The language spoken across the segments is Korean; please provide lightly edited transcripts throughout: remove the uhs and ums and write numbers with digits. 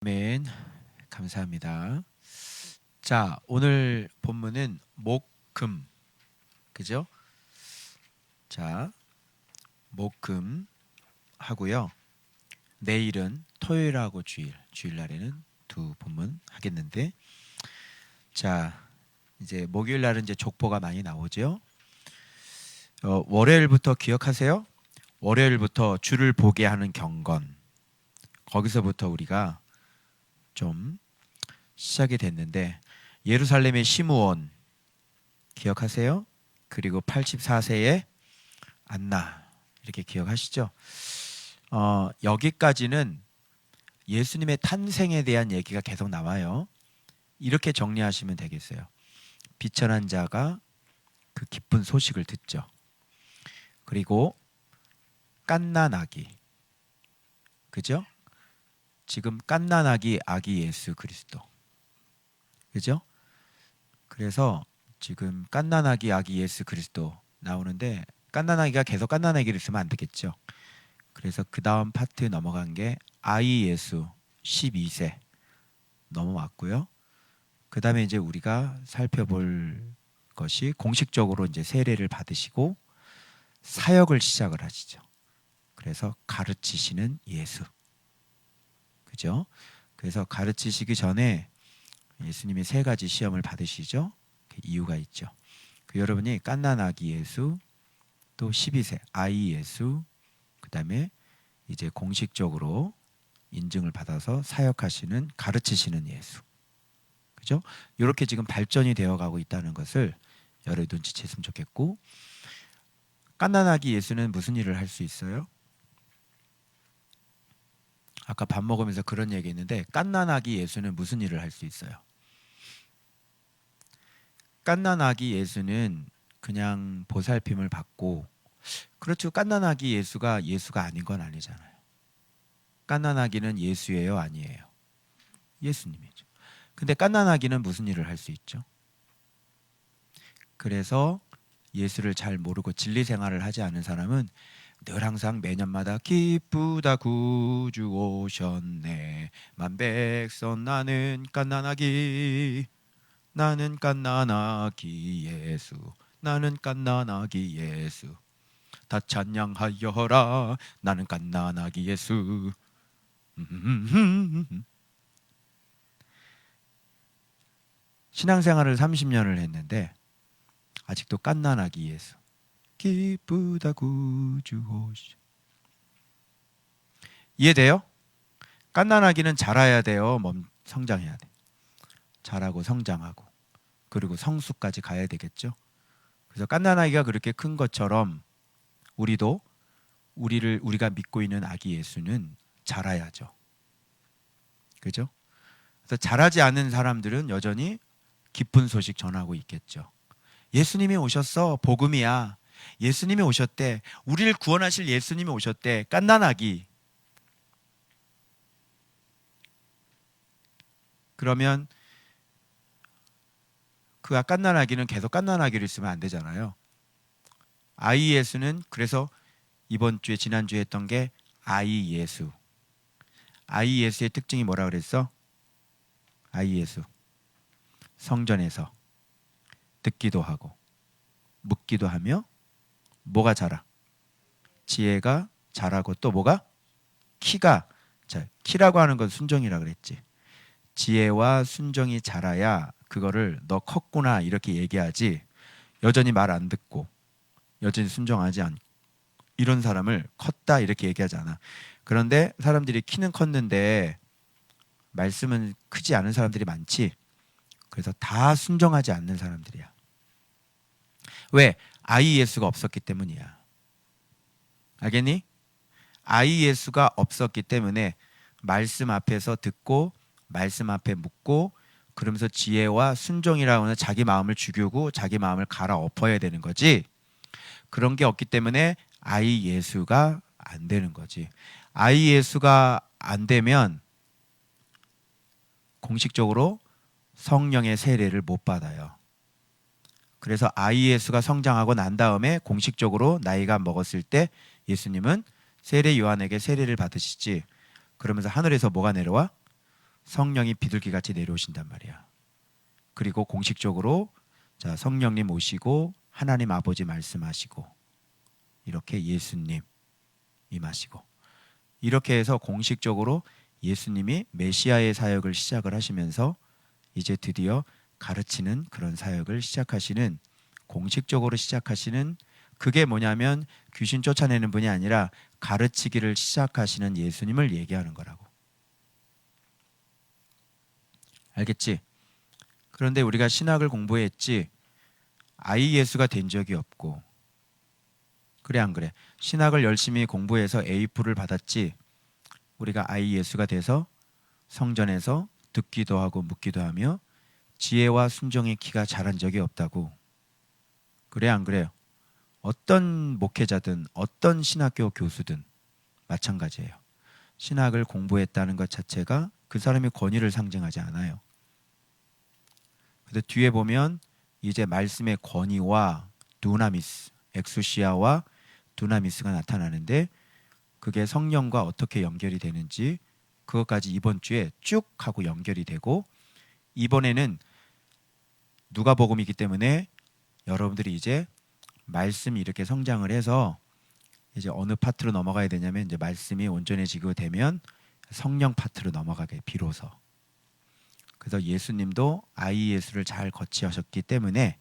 아멘. 감사합니다. 자, 오늘 본문은 목금, 그죠? 자, 목금 하고요. 내일은 토요일하고 주일날에는 두 본문 하겠는데, 자, 이제 목요일 날은 이제 족보가 많이 나오죠. 월요일부터 기억하세요? 월요일부터 주를 보게 하는 경건. 거기서부터 우리가 좀 시작이 됐는데, 예루살렘의 시므온 기억하세요? 그리고 84세의 안나 이렇게 기억하시죠? 여기까지는 예수님의 탄생에 대한 얘기가 계속 나와요. 이렇게 정리하시면 되겠어요. 비천한 자가 그 기쁜 소식을 듣죠. 그리고 갓난아기, 그죠? 지금 갓난아기 아기 예수 그리스도, 그죠? 그래서 지금 갓난아기 아기 예수 그리스도 나오는데, 갓난아기가 계속 갓난아기를 쓰면 안 되겠죠. 그래서 그 다음 파트 넘어간 게 아이 예수 12세 넘어왔고요. 그 다음에 이제 우리가 살펴볼 것이 공식적으로 이제 세례를 받으시고 사역을 시작을 하시죠. 그래서 가르치시는 예수, 그죠? 그래서 가르치시기 전에 예수님이 세 가지 시험을 받으시죠. 그 이유가 있죠. 여러분이 갓난아기 예수, 또 12세 아이 예수, 그 다음에 이제 공식적으로 인증을 받아서 사역하시는 가르치시는 예수, 그죠? 이렇게 지금 발전이 되어가고 있다는 것을 여러분 눈치챘으면 좋겠고, 갓난아기 예수는 무슨 일을 할 수 있어요? 아까 밥 먹으면서 그런 얘기했는데, 갓난아기 예수는 무슨 일을 할 수 있어요? 갓난아기 예수는 그냥 보살핌을 받고, 그렇죠. 갓난아기 예수가 아닌 건 아니잖아요. 갓난아기는 예수예요, 아니에요? 예수님이죠. 근데 갓난아기는 무슨 일을 할 수 있죠? 그래서 예수를 잘 모르고 진리 생활을 하지 않은 사람은 늘 항상 매년마다 기쁘다 구주 오셨네 만백성 나는 갓난아기, 나는 갓난아기 예수, 나는 갓난아기 예수, 다 찬양하여라 나는 갓난아기 예수. 신앙생활을 30년을 했는데 아직도 갓난아기 예수, 기쁘다 구주 오시. 이해돼요? 갓난아기는 자라야 돼요, 성장해야 돼. 자라고 성장하고 그리고 성수까지 가야 되겠죠. 그래서 갓난아기가 그렇게 큰 것처럼 우리도 우리가 믿고 있는 아기 예수는 자라야죠. 그죠? 그래서 자라지 않은 사람들은 여전히 기쁜 소식 전하고 있겠죠. 예수님이 오셨어, 복음이야. 예수님이 오셨대, 우리를 구원하실 예수님이 오셨대. 갓난아기. 그러면 그 갓난아기는 계속 갓난아기를 쓰면 안 되잖아요. 아이 예수는 그래서 이번 주에 지난주에 했던 게 아이 예수. 아이 예수의 특징이 뭐라 그랬어? 아이 예수 성전에서 듣기도 하고 묻기도 하며 뭐가 자라? 지혜가 자라고, 또 뭐가? 키가. 자, 키라고 하는 건 순종이라 그랬지. 지혜와 순종이 자라야 그거를 너 컸구나 이렇게 얘기하지, 여전히 말 안 듣고 여전히 순종하지 않고 이런 사람을 컸다 이렇게 얘기하지 않아. 그런데 사람들이 키는 컸는데 말씀은 크지 않은 사람들이 많지. 그래서 다 순종하지 않는 사람들이야. 왜? 아이 예수가 없었기 때문이야. 알겠니? 아이 예수가 없었기 때문에 말씀 앞에서 듣고 말씀 앞에 묻고 그러면서 지혜와 순종이라고 하는 자기 마음을 죽이고 자기 마음을 갈아엎어야 되는 거지. 그런 게 없기 때문에 아이 예수가 안 되는 거지. 아이 예수가 안 되면 공식적으로 성령의 세례를 못 받아요. 그래서 아이 예수가 성장하고 난 다음에 공식적으로 나이가 먹었을 때 예수님은 세례 요한에게 세례를 받으시지. 그러면서 하늘에서 뭐가 내려와? 성령이 비둘기같이 내려오신단 말이야. 그리고 공식적으로 자, 성령님 오시고 하나님 아버지 말씀하시고 이렇게 예수님 임하시고 이렇게 해서 공식적으로 예수님이 메시아의 사역을 시작을 하시면서 이제 드디어 가르치는 그런 사역을 시작하시는, 공식적으로 시작하시는, 그게 뭐냐면 귀신 쫓아내는 분이 아니라 가르치기를 시작하시는 예수님을 얘기하는 거라고. 알겠지? 그런데 우리가 신학을 공부했지 아이 예수가 된 적이 없고, 그래 안 그래? 신학을 열심히 공부해서 A프를 받았지 우리가 아이 예수가 돼서 성전에서 듣기도 하고 묻기도 하며 지혜와 순종의 키가 자란 적이 없다고. 그래 안 그래요? 어떤 목회자든 어떤 신학교 교수든 마찬가지예요. 신학을 공부했다는 것 자체가 그 사람의 권위를 상징하지 않아요. 그래서 뒤에 보면 이제 말씀의 권위와 두나미스, 엑수시아와 두나미스가 나타나는데 그게 성령과 어떻게 연결이 되는지 그것까지 이번 주에 쭉 하고 연결이 되고, 이번에는 누가복음이기 때문에 여러분들이 이제 말씀이 이렇게 성장을 해서 이제 어느 파트로 넘어가야 되냐면 이제 말씀이 온전해지고 되면 성령 파트로 넘어가게 비로소. 그래서 예수님도 아이 예수를 잘 거치하셨기 때문에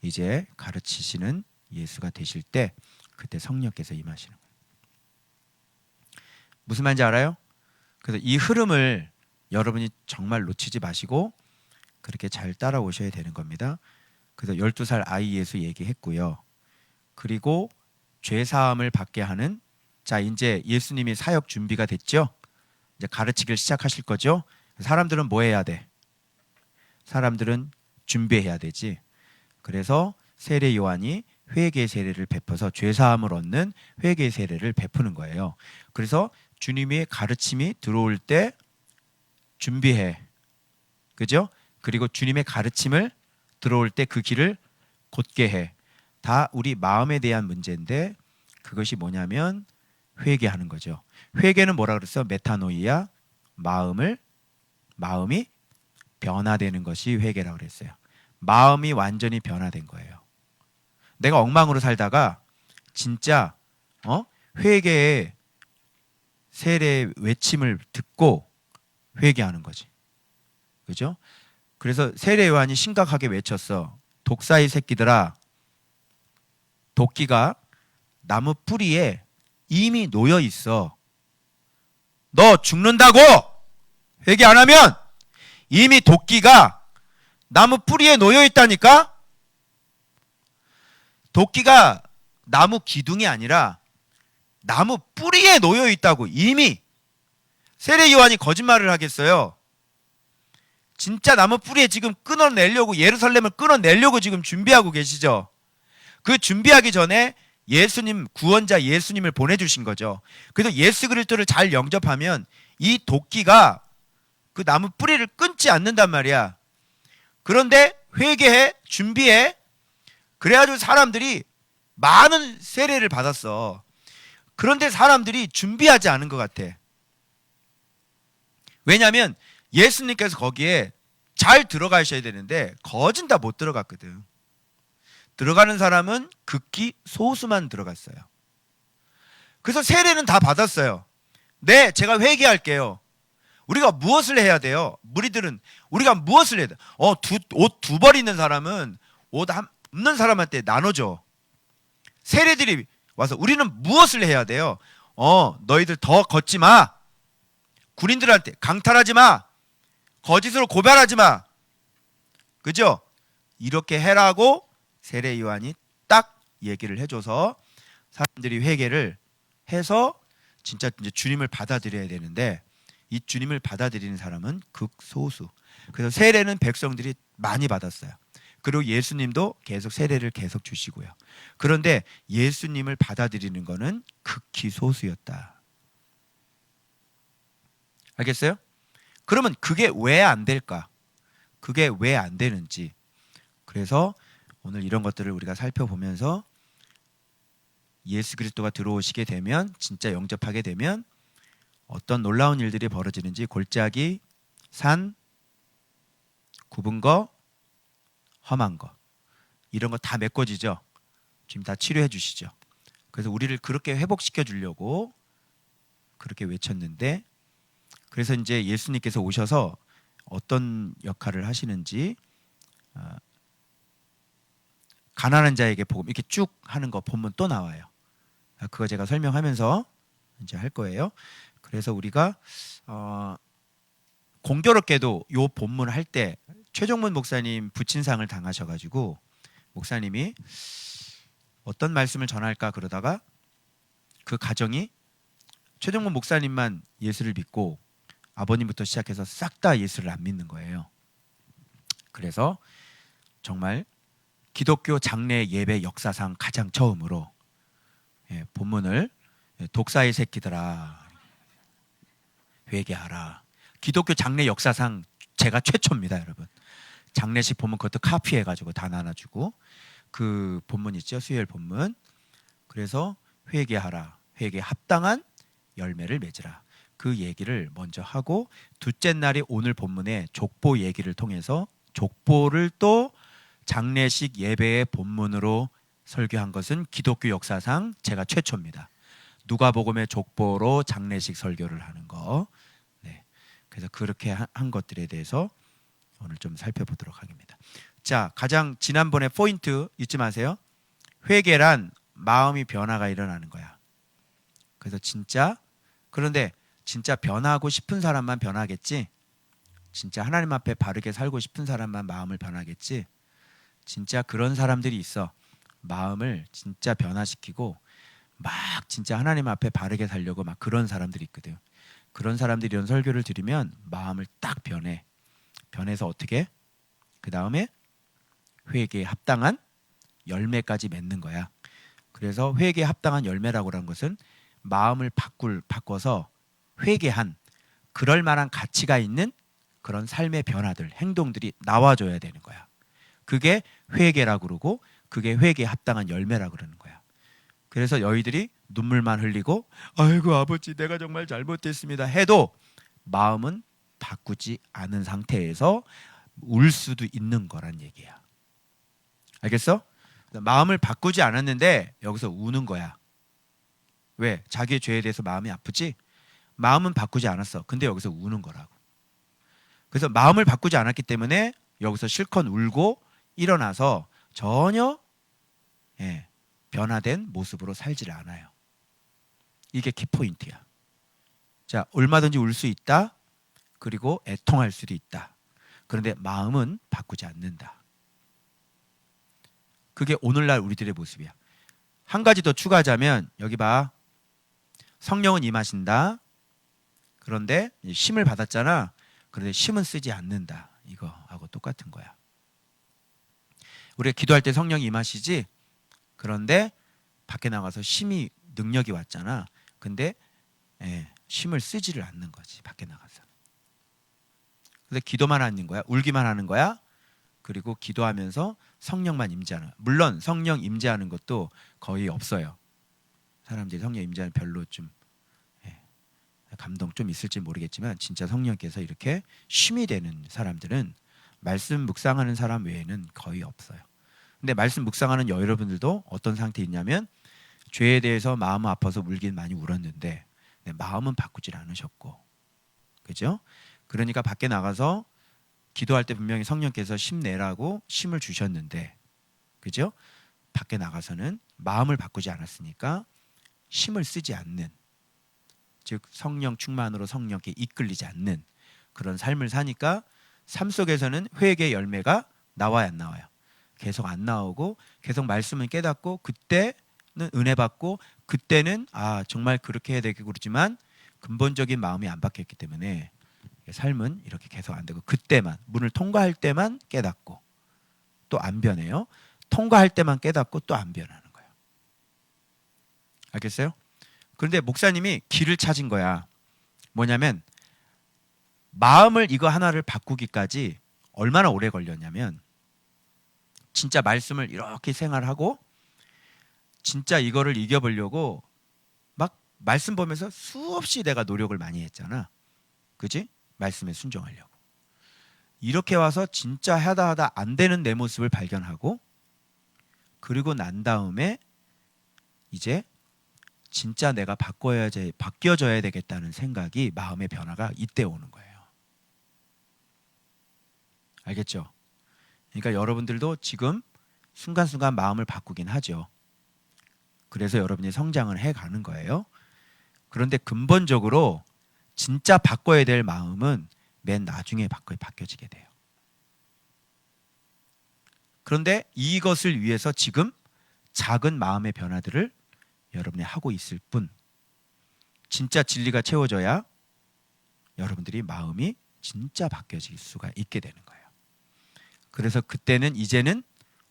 이제 가르치시는 예수가 되실 때 그때 성령께서 임하시는 거예요. 무슨 말인지 알아요? 그래서 이 흐름을 여러분이 정말 놓치지 마시고 그렇게 잘 따라오셔야 되는 겁니다. 그래서 12살 아이 예수 얘기했고요. 그리고 죄사함을 받게 하는, 자 이제 예수님이 사역 준비가 됐죠? 이제 가르치기를 시작하실 거죠? 사람들은 뭐 해야 돼? 사람들은 준비해야 되지. 그래서 세례 요한이 회개 세례를 베풀어서 죄사함을 얻는 회개 세례를 베푸는 거예요. 그래서 주님의 가르침이 들어올 때 준비해. 그죠? 그리고 주님의 가르침을 들어올 때 그 길을 곧게 해. 다 우리 마음에 대한 문제인데 그것이 뭐냐면 회개하는 거죠. 회개는 뭐라 그랬어? 메타노이아, 마음이 변화되는 것이 회개라고 그랬어요. 마음이 완전히 변화된 거예요. 내가 엉망으로 살다가 진짜 회개의 세례 외침을 듣고 회개하는 거지. 그죠? 그래서 세례 요한이 심각하게 외쳤어. 독사의 새끼들아, 도끼가 나무 뿌리에 이미 놓여 있어. 너 죽는다고! 회개 안 하면 이미 도끼가 나무 뿌리에 놓여 있다니까? 도끼가 나무 기둥이 아니라 나무 뿌리에 놓여 있다고. 이미. 세례 요한이 거짓말을 하겠어요? 진짜 나무 뿌리에 지금 끊어내려고, 예루살렘을 끊어내려고 지금 준비하고 계시죠? 그 준비하기 전에 예수님, 구원자 예수님을 보내주신 거죠. 그래서 예수 그리스도를 잘 영접하면 이 도끼가 그 나무 뿌리를 끊지 않는단 말이야. 그런데 회개해, 준비해. 그래가지고 사람들이 많은 세례를 받았어. 그런데 사람들이 준비하지 않은 것 같아. 왜냐하면 예수님께서 거기에 잘 들어가셔야 되는데 거진 다 못 들어갔거든. 들어가는 사람은 극히 소수만 들어갔어요. 그래서 세례는 다 받았어요. 네, 제가 회개할게요. 우리가 무엇을 해야 돼요? 무리들은 우리가 무엇을 해야 돼? 옷 두 벌 있는 사람은 옷 없는 사람한테 나눠줘. 세례들이 와서 우리는 무엇을 해야 돼요? 너희들 더 걷지 마. 군인들한테 강탈하지 마. 거짓으로 고발하지 마. 그죠? 이렇게 해라고 세례 요한이 딱 얘기를 해줘서 사람들이 회개를 해서 진짜 이제 주님을 받아들여야 되는데 이 주님을 받아들이는 사람은 극소수. 그래서 세례는 백성들이 많이 받았어요. 그리고 예수님도 계속 세례를 계속 주시고요. 그런데 예수님을 받아들이는 거는 극히 소수였다. 알겠어요? 그러면 그게 왜 안 될까? 그게 왜 안 되는지. 그래서 오늘 이런 것들을 우리가 살펴보면서 예수 그리스도가 들어오시게 되면, 진짜 영접하게 되면 어떤 놀라운 일들이 벌어지는지 골짜기 산, 굽은 거, 험한 거, 이런 거 다 메꿔지죠. 지금 다 치료해 주시죠. 그래서 우리를 그렇게 회복시켜 주려고 그렇게 외쳤는데, 그래서 이제 예수님께서 오셔서 어떤 역할을 하시는지, 가난한 자에게 복음 이렇게 쭉 하는 거 본문 또 나와요. 그거 제가 설명하면서 이제 할 거예요. 그래서 우리가 공교롭게도 요 본문 할 때 최종문 목사님 부친상을 당하셔가지고 목사님이 어떤 말씀을 전할까 그러다가 그 가정이 최종문 목사님만 예수를 믿고 아버님부터 시작해서 싹 다 예수를 안 믿는 거예요. 그래서 정말 기독교 장례 예배 역사상 가장 처음으로 본문을 독사의 새끼들아 회개하라. 기독교 장례 역사상 제가 최초입니다, 여러분. 장례식 본문 그것도 카피해가지고 다 나눠주고 그 본문 있죠, 수요일 본문. 그래서 회개하라, 회개 합당한 열매를 맺으라. 그 얘기를 먼저 하고 둘째 날이 오늘 본문의 족보 얘기를 통해서 족보를 또 장례식 예배의 본문으로 설교한 것은 기독교 역사상 제가 최초입니다. 누가복음의 족보로 장례식 설교를 하는 거. 네. 그래서 그렇게 한 것들에 대해서 오늘 좀 살펴보도록 하겠습니다. 자, 가장 지난번에 포인트 잊지 마세요. 회개란 마음이 변화가 일어나는 거야. 그래서 그런데 진짜 변하고 싶은 사람만 변하겠지. 진짜 하나님 앞에 바르게 살고 싶은 사람만 마음을 변하겠지. 진짜 그런 사람들이 있어. 마음을 진짜 변화시키고 막 진짜 하나님 앞에 바르게 살려고 막 그런 사람들이 있거든. 그런 사람들이 이런 설교를 들으면 마음을 딱 변해. 변해서 어떻게? 그 다음에 회개에 합당한 열매까지 맺는 거야. 그래서 회개에 합당한 열매라고 하는 것은 마음을 바꿔서 회개한 그럴 만한 가치가 있는 그런 삶의 변화들, 행동들이 나와줘야 되는 거야. 그게 회개라고 그러고 그게 회개에 합당한 열매라고 그러는 거야. 그래서 너희들이 눈물만 흘리고 아이고 아버지 내가 정말 잘못했습니다 해도 마음은 바꾸지 않은 상태에서 울 수도 있는 거란 얘기야. 알겠어? 마음을 바꾸지 않았는데 여기서 우는 거야. 왜? 자기의 죄에 대해서 마음이 아프지? 마음은 바꾸지 않았어. 근데 여기서 우는 거라고. 그래서 마음을 바꾸지 않았기 때문에 여기서 실컷 울고 일어나서 전혀 변화된 모습으로 살질 않아요. 이게 키포인트야. 자, 얼마든지 울 수 있다. 그리고 애통할 수도 있다. 그런데 마음은 바꾸지 않는다. 그게 오늘날 우리들의 모습이야. 한 가지 더 추가하자면 여기 봐. 성령은 임하신다. 그런데 심을 받았잖아. 그런데 심은 쓰지 않는다. 이거하고 똑같은 거야. 우리가 기도할 때 성령이 임하시지. 그런데 밖에 나가서 심이 능력이 왔잖아. 근데 심을 쓰지를 않는 거지. 밖에 나가서. 그래서 기도만 하는 거야. 울기만 하는 거야. 그리고 기도하면서 성령만 임재하는 거야. 물론 성령 임재하는 것도 거의 없어요. 사람들이 성령 임재하는 별로 좀 감동 좀 있을지 모르겠지만 진짜 성령께서 이렇게 쉼이 되는 사람들은 말씀 묵상하는 사람 외에는 거의 없어요. 근데 말씀 묵상하는 여러분들도 어떤 상태에 있냐면 죄에 대해서 마음 아파서 울긴 많이 울었는데 마음은 바꾸질 않으셨고, 그죠? 그러니까 밖에 나가서 기도할 때 분명히 성령께서 심 내라고 심을 주셨는데, 그죠? 밖에 나가서는 마음을 바꾸지 않았으니까 심을 쓰지 않는, 즉 성령 충만으로 성령께 이끌리지 않는 그런 삶을 사니까 삶 속에서는 회개의 열매가 나와야 안 나와요? 계속 안 나오고 계속 말씀을 깨닫고 그때는 은혜 받고 그때는 정말 그렇게 해야 되겠고 그러지만 근본적인 마음이 안 바뀌었기 때문에 삶은 이렇게 계속 안 되고 그때만 문을 통과할 때만 깨닫고 또 안 변해요. 통과할 때만 깨닫고 또 안 변하는 거예요. 알겠어요? 그런데 목사님이 길을 찾은 거야. 뭐냐면 마음을 이거 하나를 바꾸기까지 얼마나 오래 걸렸냐면 진짜 말씀을 이렇게 생활하고 진짜 이거를 이겨보려고 막 말씀 보면서 수없이 내가 노력을 많이 했잖아. 그지? 말씀에 순종하려고. 이렇게 와서 진짜 하다 안 되는 내 모습을 발견하고, 그리고 난 다음에 이제 진짜 내가 바뀌어져야 되겠다는 생각이, 마음의 변화가 이때 오는 거예요. 알겠죠? 그러니까 여러분들도 지금 순간순간 마음을 바꾸긴 하죠. 그래서 여러분이 성장을 해가는 거예요. 그런데 근본적으로 진짜 바꿔야 될 마음은 맨 나중에 바뀌어지게 돼요. 그런데 이것을 위해서 지금 작은 마음의 변화들을 여러분이 하고 있을 뿐, 진짜 진리가 채워져야 여러분들이 마음이 진짜 바뀌어질 수가 있게 되는 거예요. 그래서 그때는 이제는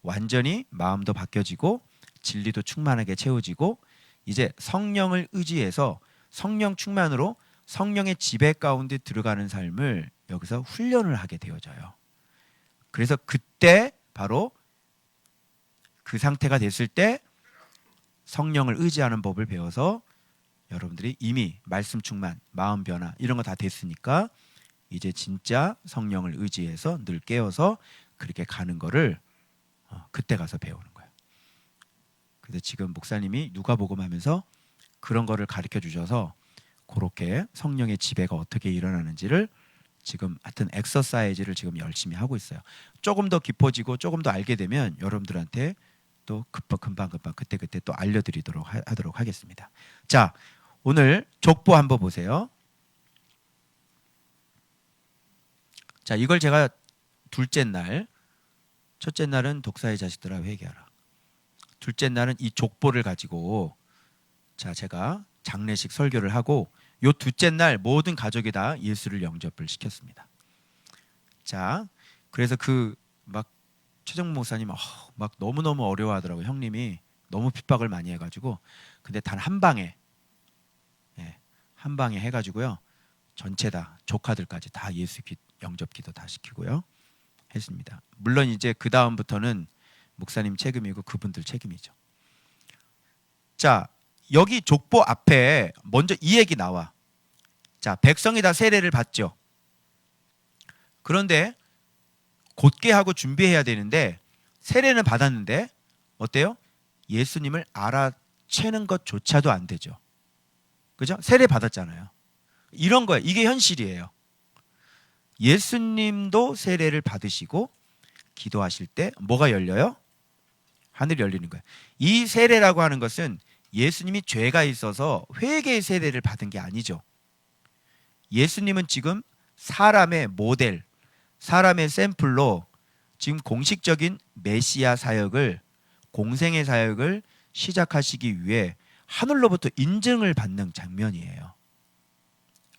완전히 마음도 바뀌어지고 진리도 충만하게 채워지고, 이제 성령을 의지해서 성령 충만으로 성령의 지배 가운데 들어가는 삶을 여기서 훈련을 하게 되어져요. 그래서 그때 바로 그 상태가 됐을 때 성령을 의지하는 법을 배워서 여러분들이 이미 말씀 충만, 마음 변화 이런 거 다 됐으니까 이제 진짜 성령을 의지해서 늘 깨어서 그렇게 가는 거를 그때 가서 배우는 거예요. 그래서 지금 목사님이 누가복음 하면서 그런 거를 가르쳐 주셔서 그렇게 성령의 지배가 어떻게 일어나는지를 지금 하여튼 엑서사이즈를 지금 열심히 하고 있어요. 조금 더 깊어지고 조금 더 알게 되면 여러분들한테 또 금방 그때 또 알려드리도록 하도록 하겠습니다. 자, 오늘 족보 한번 보세요. 자, 이걸 제가 둘째 날, 첫째 날은 독사의 자식들아 회개하라. 둘째 날은 이 족보를 가지고 자, 제가 장례식 설교를 하고, 요 둘째 날 모든 가족이 다 예수를 영접을 시켰습니다. 자, 그래서 그 막 최정 목사님 막 너무너무 어려워하더라고요. 형님이 너무 핍박을 많이 해가지고. 근데 단 한 방에 한 방에 해가지고요, 전체 다 조카들까지 다 예수 영접 기도 다 시키고요 했습니다. 물론 이제 그 다음부터는 목사님 책임이고 그분들 책임이죠. 자, 여기 족보 앞에 먼저 이 얘기 나와. 자, 백성이 다 세례를 받죠. 그런데 곧게 하고 준비해야 되는데, 세례는 받았는데 어때요? 예수님을 알아채는 것조차도 안 되죠. 그죠? 세례 받았잖아요. 이런 거예요. 이게 현실이에요. 예수님도 세례를 받으시고 기도하실 때 뭐가 열려요? 하늘이 열리는 거예요. 이 세례라고 하는 것은 예수님이 죄가 있어서 회개의 세례를 받은 게 아니죠. 예수님은 지금 사람의 모델, 사람의 샘플로 지금 공식적인 메시아 사역을, 공생의 사역을 시작하시기 위해 하늘로부터 인증을 받는 장면이에요.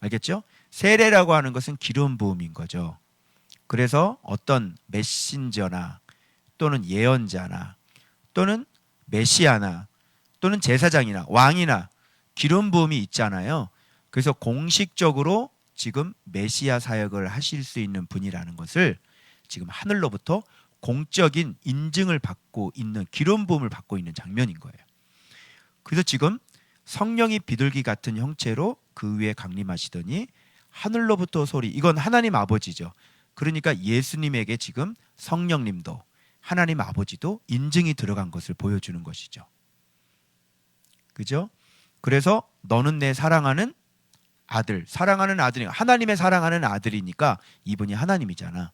알겠죠? 세례라고 하는 것은 기름 부음인 거죠. 그래서 어떤 메신저나 또는 예언자나 또는 메시아나 또는 제사장이나 왕이나 기름 부음이 있잖아요. 그래서 공식적으로 지금 메시아 사역을 하실 수 있는 분이라는 것을 지금 하늘로부터 공적인 인증을 받고 있는, 기름 부음을 받고 있는 장면인 거예요. 그래서 지금 성령이 비둘기 같은 형체로 그 위에 강림하시더니 하늘로부터 소리, 이건 하나님 아버지죠. 그러니까 예수님에게 지금 성령님도 하나님 아버지도 인증이 들어간 것을 보여주는 것이죠. 그죠? 그래서 너는 내 사랑하는 아들, 사랑하는 아들이, 하나님의 사랑하는 아들이니까 이분이 하나님이잖아.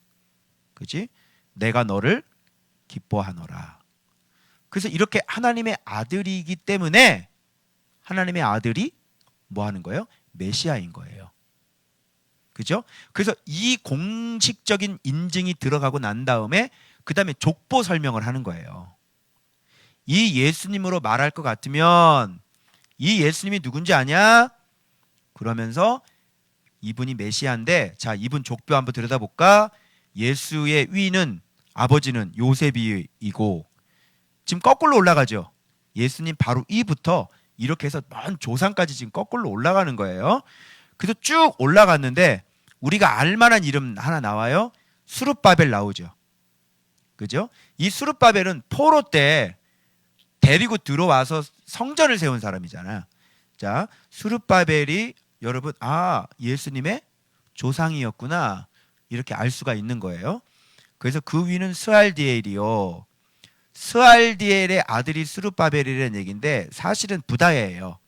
그지? 내가 너를 기뻐하노라. 그래서 이렇게 하나님의 아들이기 때문에 하나님의 아들이 뭐 하는 거예요? 메시아인 거예요. 그죠? 그래서 이 공식적인 인증이 들어가고 난 다음에 그 다음에 족보 설명을 하는 거예요. 이 예수님으로 말할 것 같으면 이 예수님이 누군지 아냐? 그러면서 이분이 메시아인데, 자, 이분 족보 한번 들여다볼까? 예수의 위는, 아버지는 요셉이고, 지금 거꾸로 올라가죠. 예수님 바로 위부터 이렇게 해서 먼 조상까지 지금 거꾸로 올라가는 거예요. 그래서 쭉 올라갔는데 우리가 알만한 이름 하나 나와요. 수룹바벨 나오죠. 그죠? 이 수룹바벨은 포로 때 데리고 들어와서 성전을 세운 사람이잖아. 자, 수룹바벨이 여러분, 예수님의 조상이었구나. 이렇게 알 수가 있는 거예요. 그래서 그 위는 스알디엘이요. 스알디엘의 아들이 스룹바벨이라는 얘기인데 사실은 부다야예요.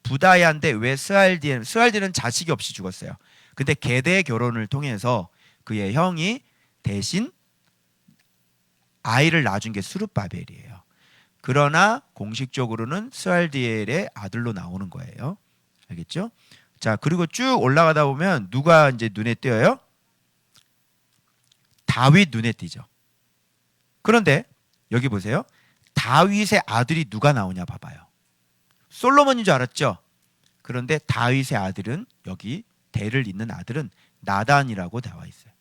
부다야인데 왜 스알디엘은 자식이 없이 죽었어요. 근데 계대 결혼을 통해서 그의 형이 대신 아이를 낳아준 게 스룹바벨이에요. 그러나 공식적으로는 스알디엘의 아들로 나오는 거예요. 알겠죠? 자, 그리고 쭉 올라가다 보면 누가 이제 눈에 띄어요? 다윗 눈에 띄죠. 그런데 여기 보세요. 다윗의 아들이 누가 나오냐 봐봐요. 솔로몬인 줄 알았죠? 그런데 다윗의 아들은 여기 대를 잇는 아들은 나단이라고 나와 있어요.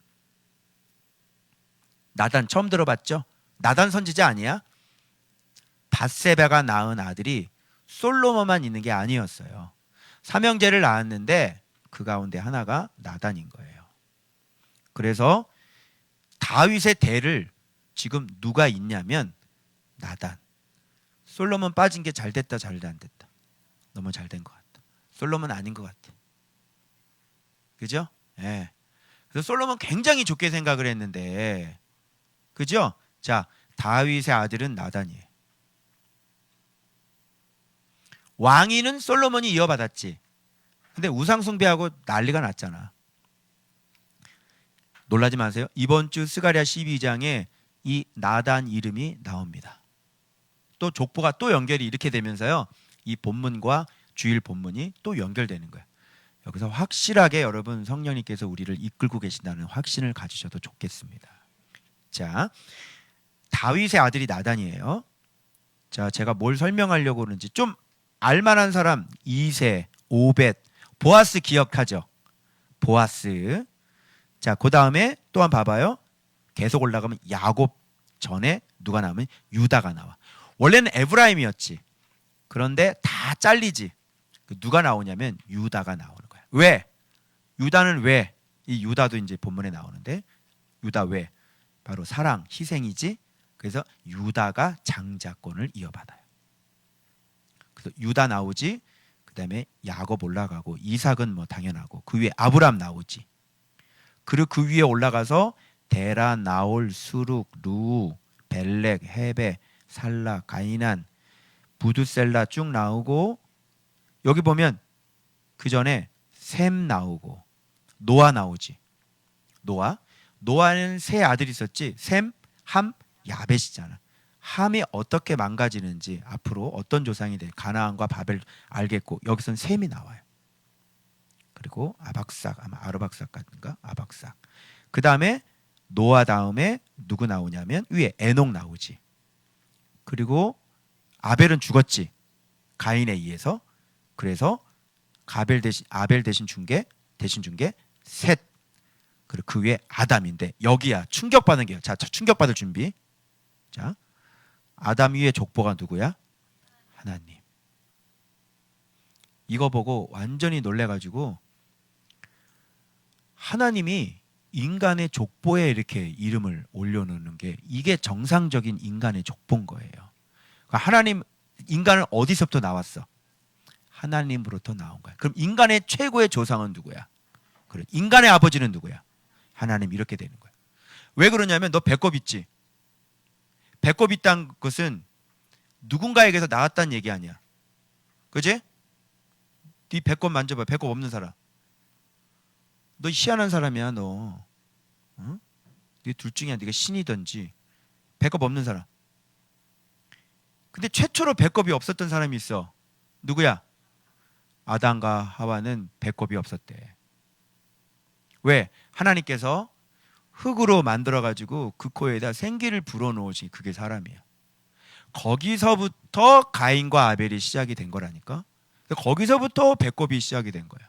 나단 처음 들어봤죠? 나단 선지자 아니야? 밧세바가 낳은 아들이 솔로몬만 있는 게 아니었어요. 삼형제를 낳았는데 그 가운데 하나가 나단인 거예요. 그래서 다윗의 대를 지금 누가 있냐면 나단. 솔로몬 빠진 게 잘 됐다 잘 안 됐다. 너무 잘 된 것 같다. 솔로몬 아닌 것 같아. 그죠? 예. 그래서 솔로몬 굉장히 좋게 생각을 했는데, 그죠? 자, 다윗의 아들은 나단이에요. 왕위는 솔로몬이 이어받았지. 근데 우상 숭배하고 난리가 났잖아. 놀라지 마세요. 이번 주 스가랴 12장에 이 나단 이름이 나옵니다. 또 족보가 또 연결이 이렇게 되면서요. 이 본문과 주일 본문이 또 연결되는 거예요. 여기서 확실하게 여러분 성령님께서 우리를 이끌고 계신다는 확신을 가지셔도 좋겠습니다. 자, 다윗의 아들이 나단이에요. 자, 제가 뭘 설명하려고 그러는지 좀 알만한 사람 이세, 오벳, 보아스 기억하죠? 보아스. 자, 그 다음에 또 한 번 봐봐요. 계속 올라가면 야곱 전에 누가 나오면 유다가 나와. 원래는 에브라임이었지. 그런데 다 잘리지. 누가 나오냐면 유다가 나오는 거야. 왜? 유다는 왜? 이 유다도 이제 본문에 나오는데 유다 왜? 바로 사랑, 희생이지. 그래서 유다가 장자권을 이어받아요. 그래서 유다 나오지. 그다음에 야곱 올라가고 이삭은 뭐 당연하고 그 위에 아브람 나오지. 그리고 그 위에 올라가서 데라, 나올, 수룩, 루, 벨렉, 헤베, 살라, 가이난, 부두셀라 쭉 나오고 여기 보면 그 전에 셈 나오고 노아 나오지. 노아는 세 아들이 있었지. 셈, 함, 야벳이잖아. 함이 어떻게 망가지는지 앞으로 어떤 조상이 돼 가나안과 바벨 알겠고 여기서는 셈이 나와요. 그리고 아박삭 아마 아르박삭 같은가 아박삭. 그 다음에 노아 다음에 누구 나오냐면 위에 에녹 나오지. 그리고 아벨은 죽었지. 가인에 의해서. 그래서 아벨 대신 준게 셋. 그리고 그 위에 아담인데 여기야 충격받는 게요. 자, 충격받을 준비. 자, 아담 위에 족보가 누구야? 하나님. 이거 보고 완전히 놀래가지고 하나님이 인간의 족보에 이렇게 이름을 올려놓는 게 이게 정상적인 인간의 족보인 거예요. 그러니까 하나님 인간은 어디서부터 나왔어? 하나님으로부터 나온 거야. 그럼 인간의 최고의 조상은 누구야? 그래, 인간의 아버지는 누구야? 하나님. 이렇게 되는 거야. 왜 그러냐면 너 배꼽 있지? 배꼽 있다는 것은 누군가에게서 나왔다는 얘기 아니야. 그지? 네 배꼽 만져봐. 배꼽 없는 사람. 너 희한한 사람이야 너. 응? 네 둘 중에 네가 신이든지 배꼽 없는 사람. 근데 최초로 배꼽이 없었던 사람이 있어. 누구야? 아담과 하와는 배꼽이 없었대. 왜? 하나님께서 흙으로 만들어가지고 그 코에다 생기를 불어넣으신 그게 사람이야. 거기서부터 가인과 아벨이 시작이 된 거라니까. 거기서부터 배꼽이 시작이 된 거야.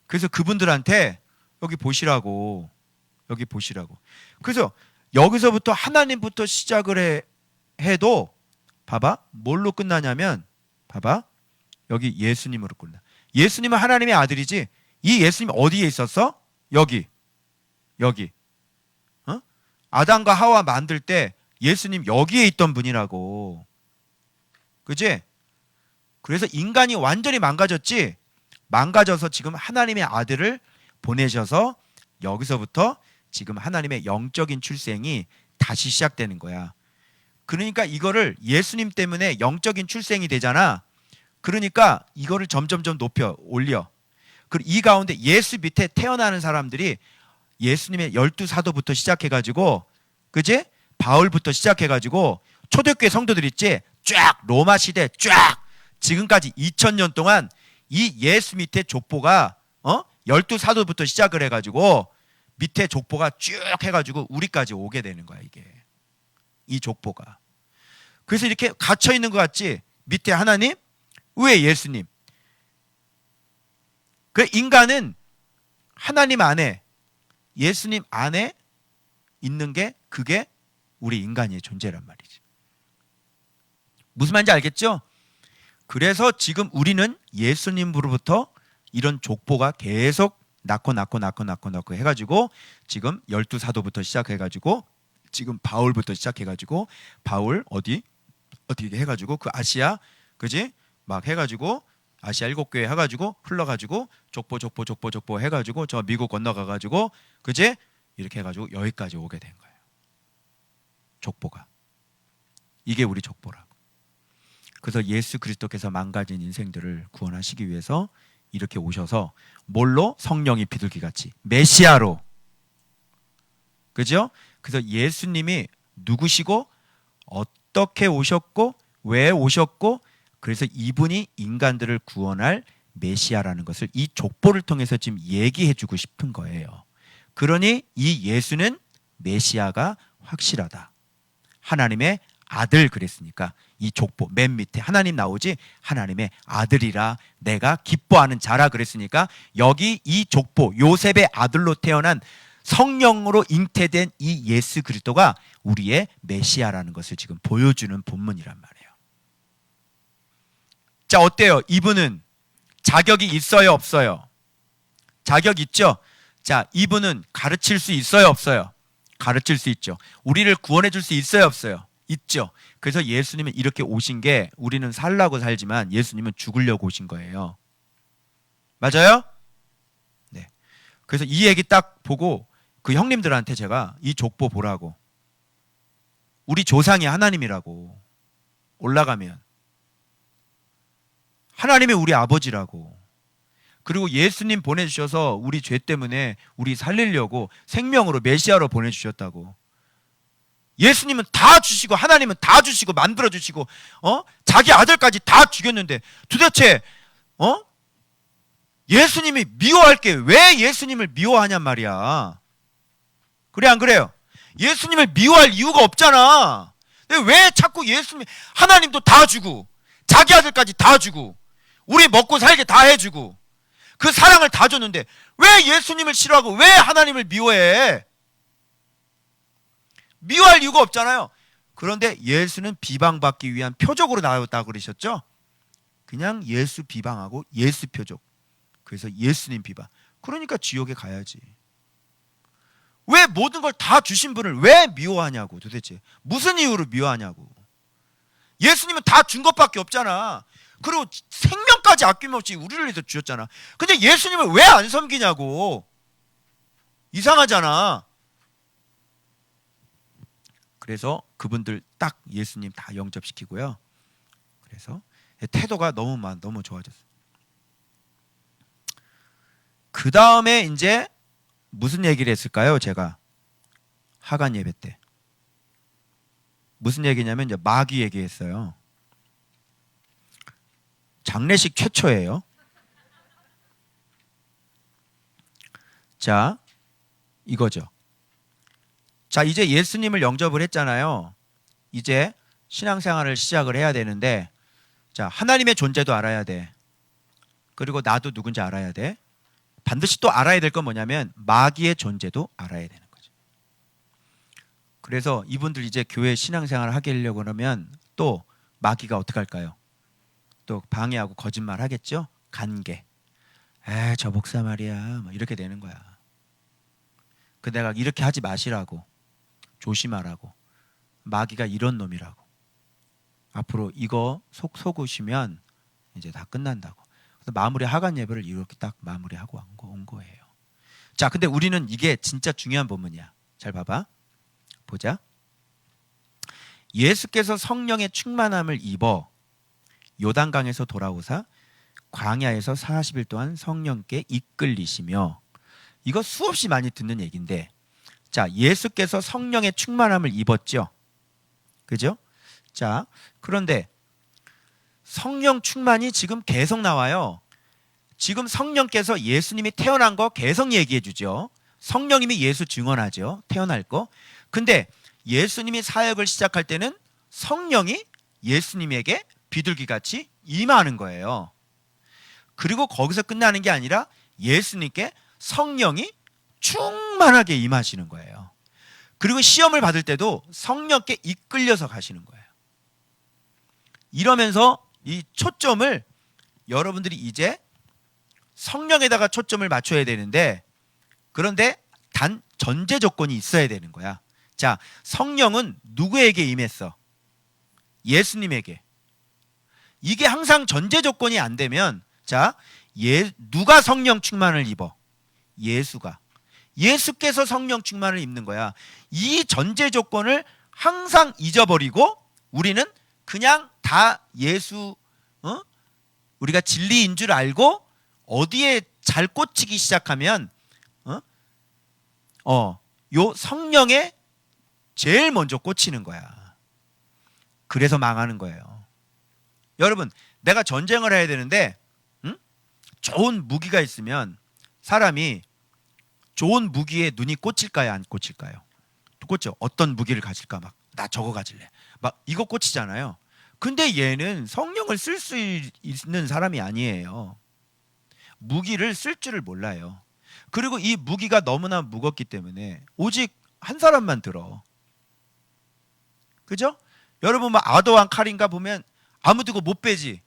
그래서 그분들한테 여기 보시라고. 그래서 여기서부터 하나님부터 시작을 해도 봐봐. 뭘로 끝나냐면 봐봐. 여기 예수님으로 끝나. 예수님은 하나님의 아들이지. 이 예수님 어디에 있었어? 여기. 어? 아담과 하와 만들 때 예수님 여기에 있던 분이라고. 그치? 그래서 인간이 완전히 망가졌지. 망가져서 지금 하나님의 아들을 보내셔서 여기서부터 지금 하나님의 영적인 출생이 다시 시작되는 거야. 그러니까 이거를 예수님 때문에 영적인 출생이 되잖아. 그러니까 이거를 점점점 높여 올려. 그리고 이 가운데 예수 밑에 태어나는 사람들이 예수님의 12사도부터 시작해가지고, 그지? 바울부터 시작해가지고 초대교회 성도들 있지? 쫙 로마 시대 쫙 지금까지 2000년 동안 이 예수 밑에 족보가 12사도부터 시작을 해가지고 밑에 족보가 쭉 해가지고 우리까지 오게 되는 거야, 이게. 이 족보가. 그래서 이렇게 갇혀 있는 것 같지? 밑에 하나님, 위에 예수님. 그 인간은 하나님 안에, 예수님 안에 있는 게 그게 우리 인간의 존재란 말이지. 무슨 말인지 알겠죠? 그래서 지금 우리는 예수님으로부터 이런 족보가 계속 낳고 해가지고 지금 12사도부터 시작해가지고 지금 바울부터 시작해가지고 바울 어디 해가지고 그 아시아, 그지? 막 해가지고 아시아 7교회 해가지고 흘러가지고 족보 해가지고 저 미국 건너가가지고, 그지? 이렇게 해가지고 여기까지 오게 된 거예요. 족보가. 이게 우리 족보라고. 그래서 예수 그리스도께서 망가진 인생들을 구원하시기 위해서 이렇게 오셔서 뭘로? 성령이 비둘기같이 메시아로. 그죠? 그래서 예수님이 누구시고 어떻게 오셨고 왜 오셨고, 그래서 이분이 인간들을 구원할 메시아라는 것을 이 족보를 통해서 지금 얘기해 주고 싶은 거예요. 그러니 이 예수는 메시아가 확실하다. 하나님의 아들 그랬으니까 이 족보 맨 밑에 하나님 나오지, 하나님의 아들이라 내가 기뻐하는 자라 그랬으니까 여기 이 족보, 요셉의 아들로 태어난 성령으로 잉태된 이 예수 그리스도가 우리의 메시아라는 것을 지금 보여주는 본문이란 말이에요. 자, 어때요? 이분은 자격이 있어요, 없어요? 자격 있죠? 자, 이분은 가르칠 수 있어요, 없어요? 가르칠 수 있죠. 우리를 구원해 줄 수 있어요, 없어요? 있죠. 그래서 예수님은 이렇게 오신 게, 우리는 살라고 살지만 예수님은 죽으려고 오신 거예요. 맞아요? 네. 그래서 이 얘기 딱 보고 그 형님들한테 제가 이 족보 보라고, 우리 조상이 하나님이라고, 올라가면 하나님이 우리 아버지라고, 그리고 예수님 보내주셔서 우리 죄 때문에 우리 살리려고 생명으로 메시아로 보내주셨다고. 예수님은 다 주시고 하나님은 다 주시고 만들어주시고 자기 아들까지 다 죽였는데 도대체 예수님이 미워할 게 왜 예수님을 미워하냔 말이야. 그래 안 그래요? 예수님을 미워할 이유가 없잖아. 왜 자꾸 예수님, 하나님도 다 주고 자기 아들까지 다 주고 우리 먹고 살게 다 해주고 그 사랑을 다 줬는데 왜 예수님을 싫어하고 왜 하나님을 미워해? 미워할 이유가 없잖아요. 그런데 예수는 비방받기 위한 표적으로 나왔다고 그러셨죠? 그냥 예수 비방하고 예수 표적. 그래서 예수님 비방. 그러니까 지옥에 가야지. 왜 모든 걸 다 주신 분을 왜 미워하냐고, 도대체 무슨 이유로 미워하냐고. 예수님은 다 준 것밖에 없잖아. 그리고 생명까지 아낌없이 우리를 위해서 주셨잖아. 근데 예수님을 왜 안 섬기냐고. 이상하잖아. 그래서 그분들 딱 예수님 다 영접시키고요. 그래서 태도가 너무 좋아졌어요. 그 다음에 이제 무슨 얘기를 했을까요? 제가 하간 예배 때 무슨 얘기냐면 이제 마귀 얘기했어요. 장례식 최초예요. 자, 이거죠. 자, 이제 예수님을 영접을 했잖아요. 이제 신앙생활을 시작을 해야 되는데, 자, 하나님의 존재도 알아야 돼. 그리고 나도 누군지 알아야 돼. 반드시 또 알아야 될 건 뭐냐면 마귀의 존재도 알아야 되는 거죠. 그래서 이분들 이제 교회 신앙생활을 하려고 그러면 또 마귀가 어떻게 할까요? 또 방해하고 거짓말 하겠죠? 간계. 저 목사 말이야. 뭐 이렇게 되는 거야. 그 내가 이렇게 하지 마시라고. 조심하라고. 마귀가 이런 놈이라고. 앞으로 이거 속으시면 이제 다 끝난다고. 그래서 마무리 하간 예배를 이렇게 딱 마무리하고 온 거예요. 자, 근데 우리는 이게 진짜 중요한 본문이야. 잘 봐봐. 보자. 예수께서 성령의 충만함을 입어 요단강에서 돌아오사 광야에서 40일 동안 성령께 이끌리시며, 이거 수없이 많이 듣는 얘기인데, 자, 예수께서 성령의 충만함을 입었죠. 그죠? 자, 그런데 성령 충만이 지금 계속 나와요. 지금 성령께서 예수님이 태어난 거 계속 얘기해 주죠. 성령님이 예수 증언하죠. 태어날 거. 근데 예수님이 사역을 시작할 때는 성령이 예수님에게 비둘기같이 임하는 거예요. 그리고 거기서 끝나는 게 아니라 예수님께 성령이 충만하게 임하시는 거예요. 그리고 시험을 받을 때도 성령께 이끌려서 가시는 거예요. 이러면서 이 초점을 여러분들이 이제 성령에다가 초점을 맞춰야 되는데, 그런데 단 전제 조건이 있어야 되는 거야. 자, 성령은 누구에게 임했어? 예수님에게. 이게 항상 전제 조건이 안 되면, 자, 누가 성령 충만을 입어? 예수가. 예수께서 성령 충만을 입는 거야. 이 전제 조건을 항상 잊어버리고 우리는 그냥 다 예수, 우리가 진리인 줄 알고 어디에 잘 꽂히기 시작하면 요 성령에 제일 먼저 꽂히는 거야. 그래서 망하는 거예요. 여러분, 내가 전쟁을 해야 되는데 좋은 무기가 있으면 사람이 좋은 무기에 눈이 꽂힐까요, 안 꽂힐까요? 꽂죠. 어떤 무기를 가질까, 막 나 저거 가질래, 막 이거 꽂히잖아요. 근데 얘는 성령을 쓸 수 있는 사람이 아니에요. 무기를 쓸 줄을 몰라요. 그리고 이 무기가 너무나 무겁기 때문에 오직 한 사람만 들어. 그죠? 여러분, 막 아도왕 칼인가 보면 아무도 이거 못 빼지.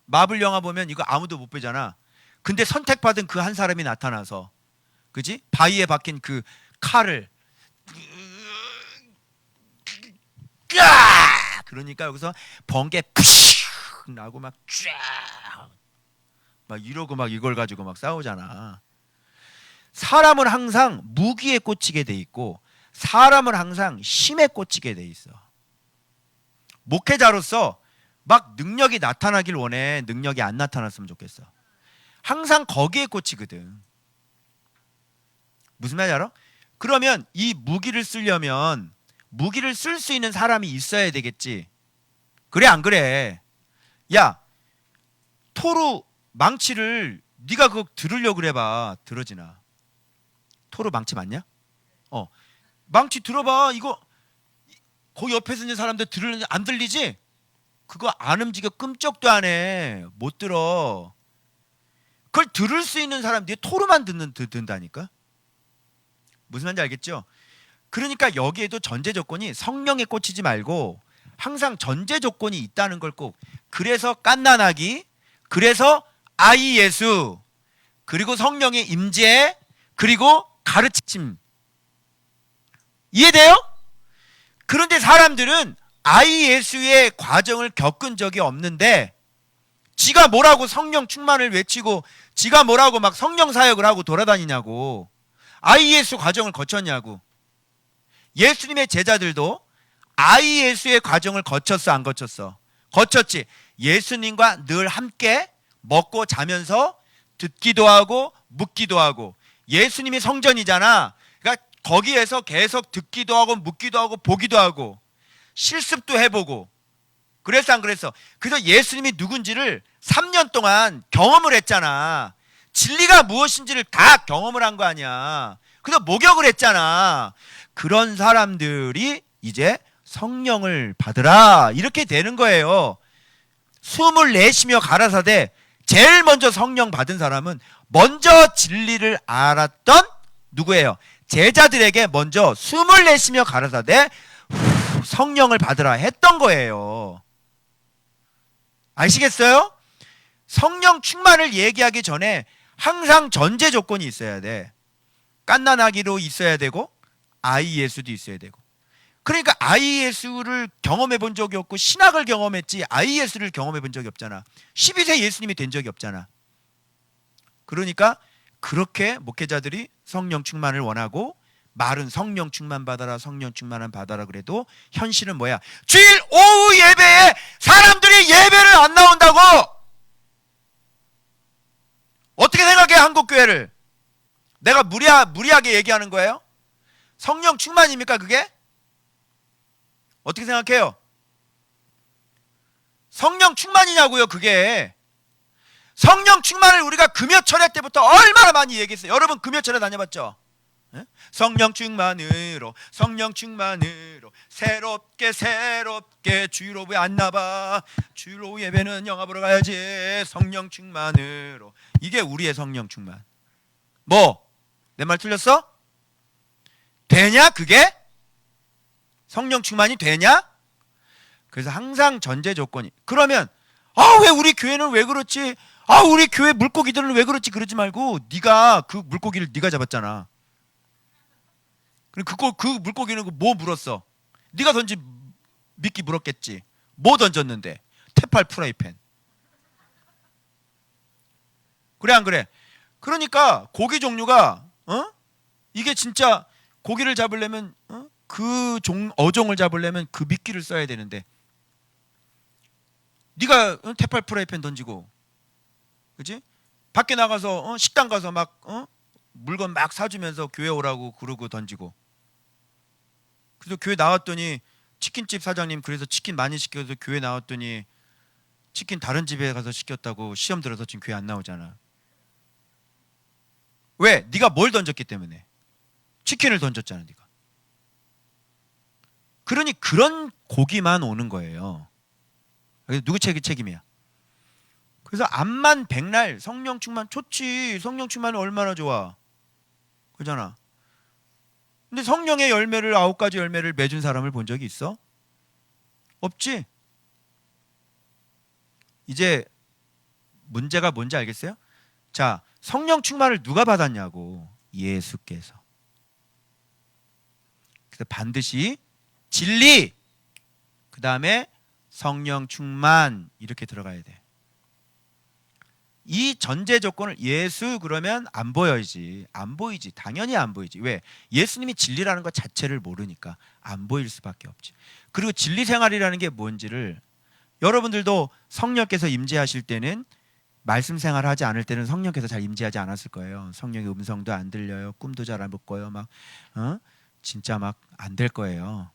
마블 영화 보면 이거 아무도 못 빼잖아. 근데 선택받은 그 한 사람이 나타나서, 그지? 바위에 박힌 그 칼을 그러니까 여기서 번개 푸슉 나고 막 쫙 막 이러고 막 이걸 가지고 막 싸우잖아. 사람은 항상 무기에 꽂히게 돼 있고 사람은 항상 힘에 꽂히게 돼 있어. 목회자로서 막 능력이 나타나길 원해. 능력이 안 나타났으면 좋겠어. 항상 거기에 꽂히거든. 무슨 말인지 알아? 그러면 이 무기를 쓰려면 무기를 쓸 수 있는 사람이 있어야 되겠지. 그래, 안 그래? 야, 토르 망치를 네가 그거 들으려고 그래봐. 들어지나? 토르 망치 맞냐? 망치 들어봐. 이거 거기 옆에서 있는 사람들 들으는지 안 들리지? 그거 안 움직여. 끔찍도 안 해. 못 들어. 그걸 들을 수 있는 사람, 네 토르만 듣는다니까. 무슨 말인지 알겠죠? 그러니까 여기에도 전제 조건이 성령에 꽂히지 말고 항상 전제 조건이 있다는 걸 꼭. 그래서 깐난하기, 그래서 아이 예수, 그리고 성령의 임재, 그리고 가르침. 이해돼요? 그런데 사람들은 아이 예수의 과정을 겪은 적이 없는데 지가 뭐라고 성령 충만을 외치고 지가 뭐라고 막 성령 사역을 하고 돌아다니냐고. 아이 예수 과정을 거쳤냐고. 예수님의 제자들도 아이 예수의 과정을 거쳤어, 안 거쳤어? 거쳤지. 예수님과 늘 함께 먹고 자면서 듣기도 하고 묻기도 하고. 예수님이 성전이잖아. 그러니까 거기에서 계속 듣기도 하고 묻기도 하고 보기도 하고 실습도 해보고. 그랬어, 안 그랬어? 그래서 예수님이 누군지를 3년 동안 경험을 했잖아. 진리가 무엇인지를 다 경험을 한 거 아니야. 그래서 목욕을 했잖아. 그런 사람들이 이제 성령을 받으라 이렇게 되는 거예요. 숨을 내쉬며 가라사대 제일 먼저 성령 받은 사람은 먼저 진리를 알았던 누구예요? 제자들에게 먼저 숨을 내쉬며 가라사대 성령을 받으라 했던 거예요. 아시겠어요? 성령 충만을 얘기하기 전에 항상 전제 조건이 있어야 돼. 깐난하기로 있어야 되고 아이 예수도 있어야 되고. 그러니까 아이 예수를 경험해 본 적이 없고 신학을 경험했지 아이 예수를 경험해 본 적이 없잖아. 12세 예수님이 된 적이 없잖아. 그러니까 그렇게 목회자들이 성령 충만을 원하고 말은 성령 충만 받아라, 성령 충만을 받아라 그래도 현실은 뭐야? 주일 오후 예배에 사람들이 예배를 안 나온다고! 어떻게 생각해, 한국교회를? 내가 무리하게 얘기하는 거예요? 성령 충만입니까, 그게? 어떻게 생각해요? 성령 충만이냐고요, 그게. 성령 충만을 우리가 금요철회 때부터 얼마나 많이 얘기했어요. 여러분 금요철회 다녀봤죠? 성령 충만으로 새롭게 주일 오후에 안 나봐. 주일 오후 예배는 영화 보러 가야지. 성령 충만으로. 이게 우리의 성령 충만. 뭐? 내 말 틀렸어? 되냐 그게? 성령 충만이 되냐? 그래서 항상 전제 조건이, 그러면 왜 우리 교회는 왜 그렇지? 우리 교회 물고기들은 왜 그렇지? 그러지 말고 네가 그 물고기를 네가 잡았잖아. 그 물고기는 뭐 물었어? 네가 미끼 물었겠지. 뭐 던졌는데? 테팔 프라이팬. 그래 안 그래? 그러니까 고기 종류가 이게 진짜 고기를 잡으려면 그 어종을 잡으려면 그 미끼를 써야 되는데 네가 테팔 프라이팬 던지고, 그렇지? 밖에 나가서 식당 가서 막 물건 막 사주면서 교회 오라고 그러고 던지고, 그래서 교회 나왔더니 치킨집 사장님 그래서 치킨 많이 시켜서 교회 나왔더니 치킨 다른 집에 가서 시켰다고 시험 들어서 지금 교회 안 나오잖아. 왜? 네가 뭘 던졌기 때문에. 치킨을 던졌잖아, 네가. 그러니 그런 고기만 오는 거예요. 누구 책임이야? 그래서 암만 백날 성령 충만 좋지. 성령 충만은 얼마나 좋아. 그잖아. 근데 성령의 열매를 9가지 열매를 맺은 사람을 본 적이 있어? 없지. 이제 문제가 뭔지 알겠어요? 자, 성령 충만을 누가 받았냐고. 예수께서. 그래서 반드시 진리, 그 다음에 성령 충만 이렇게 들어가야 돼. 이 전제 조건을 예수 그러면 안 보이지. 당연히 안 보이지. 왜? 예수님이 진리라는 것 자체를 모르니까 안 보일 수밖에 없지. 그리고 진리 생활이라는 게 뭔지를 여러분들도 성령께서 임재하실 때는, 말씀 생활하지 않을 때는 성령께서 잘 임재하지 않았을 거예요. 성령의 음성도 안 들려요. 꿈도 잘 안 꿔요. 진짜 막 안 될 거예요.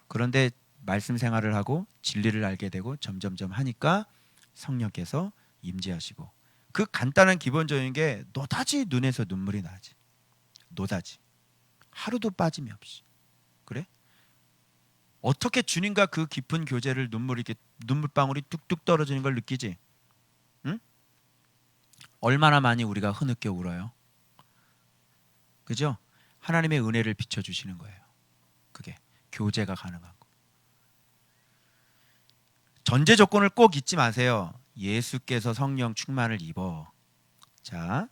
그런데 말씀 생활을 하고 진리를 알게 되고 점점점 하니까 성령께서 임재하시고, 그 간단한 기본적인 게 노다지 눈에서 눈물이 나지. 노다지. 하루도 빠짐이 없이. 그래? 어떻게 주님과 그 깊은 교제를 눈물방울이 뚝뚝 떨어지는 걸 느끼지? 응? 얼마나 많이 우리가 흐느껴 울어요. 그죠? 하나님의 은혜를 비춰주시는 거예요. 그게 교제가 가능한 거. 전제 조건을 꼭 잊지 마세요. 예수께서 성령 충만을 입어. 자,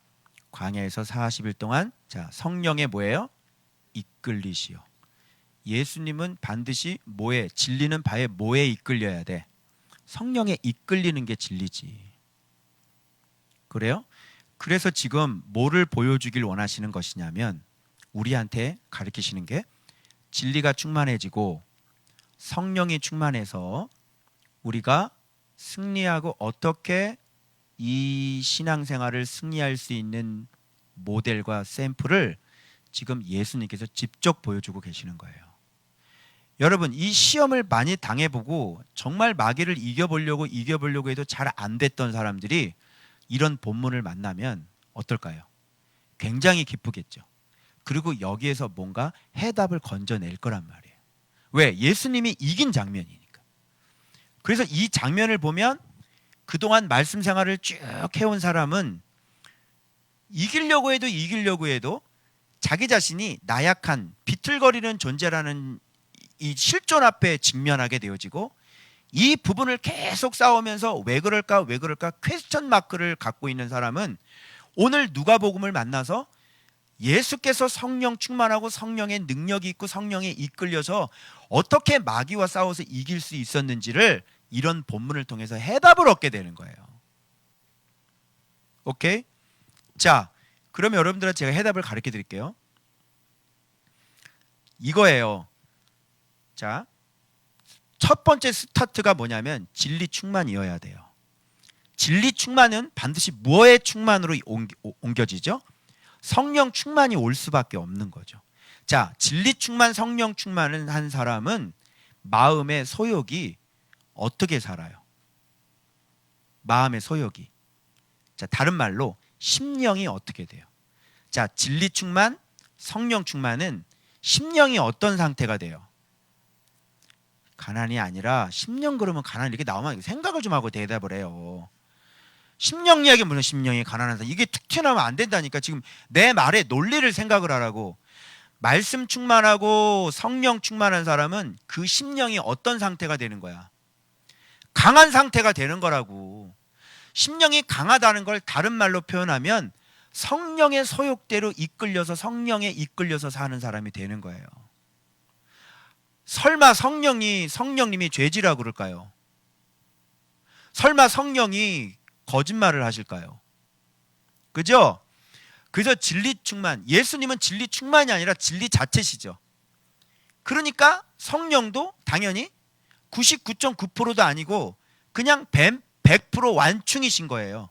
광야에서 40일 동안 성령의 뭐예요? 이끌리시오. 예수님은 반드시 뭐에, 진리는 바에 뭐에 이끌려야 돼? 성령에 이끌리는 게 진리지. 그래요? 그래서 지금 뭐를 보여주길 원하시는 것이냐면, 우리한테 가르치시는 게 진리가 충만해지고 성령이 충만해서 우리가 승리하고 어떻게 이 신앙생활을 승리할 수 있는 모델과 샘플을 지금 예수님께서 직접 보여주고 계시는 거예요. 여러분, 이 시험을 많이 당해보고 정말 마귀를 이겨보려고 해도 잘 안 됐던 사람들이 이런 본문을 만나면 어떨까요? 굉장히 기쁘겠죠. 그리고 여기에서 뭔가 해답을 건져낼 거란 말이에요. 왜? 예수님이 이긴 장면이니까. 그래서 이 장면을 보면 그동안 말씀 생활을 쭉 해온 사람은 이기려고 해도 자기 자신이 나약한 비틀거리는 존재라는 이 실존 앞에 직면하게 되어지고, 이 부분을 계속 싸우면서 왜 그럴까 퀘스천 마크를 갖고 있는 사람은 오늘 누가복음을 만나서 예수께서 성령 충만하고 성령의 능력이 있고 성령에 이끌려서 어떻게 마귀와 싸워서 이길 수 있었는지를 이런 본문을 통해서 해답을 얻게 되는 거예요. 오케이? 자, 그러면 여러분들한테 제가 해답을 가르쳐 드릴게요. 이거예요. 자, 첫 번째 스타트가 뭐냐면 진리 충만이어야 돼요. 진리 충만은 반드시 무엇의 충만으로 옮겨지죠? 성령 충만이 올 수밖에 없는 거죠. 자, 진리 충만, 성령 충만을 한 사람은 마음의 소욕이 어떻게 살아요? 마음의 소욕이. 자, 다른 말로 심령이 어떻게 돼요? 자, 진리 충만, 성령 충만은 심령이 어떤 상태가 돼요? 가난이 아니라 심령 그러면 가난 이렇게 나오면 생각을 좀 하고 대답을 해요. 심령 이야기 무슨 심령이 가난한 사람 이게 툭 튀어나오면 안 된다니까. 지금 내 말에 논리를 생각을 하라고. 말씀 충만하고 성령 충만한 사람은 그 심령이 어떤 상태가 되는 거야? 강한 상태가 되는 거라고. 심령이 강하다는 걸 다른 말로 표현하면 성령의 소욕대로 이끌려서 성령에 이끌려서 사는 사람이 되는 거예요. 설마 성령님이 죄지라고 그럴까요? 설마 성령이 거짓말을 하실까요? 그죠? 그래서 진리 충만, 예수님은 진리 충만이 아니라 진리 자체시죠. 그러니까 성령도 당연히 99.9%도 아니고 그냥 100% 완충이신 거예요.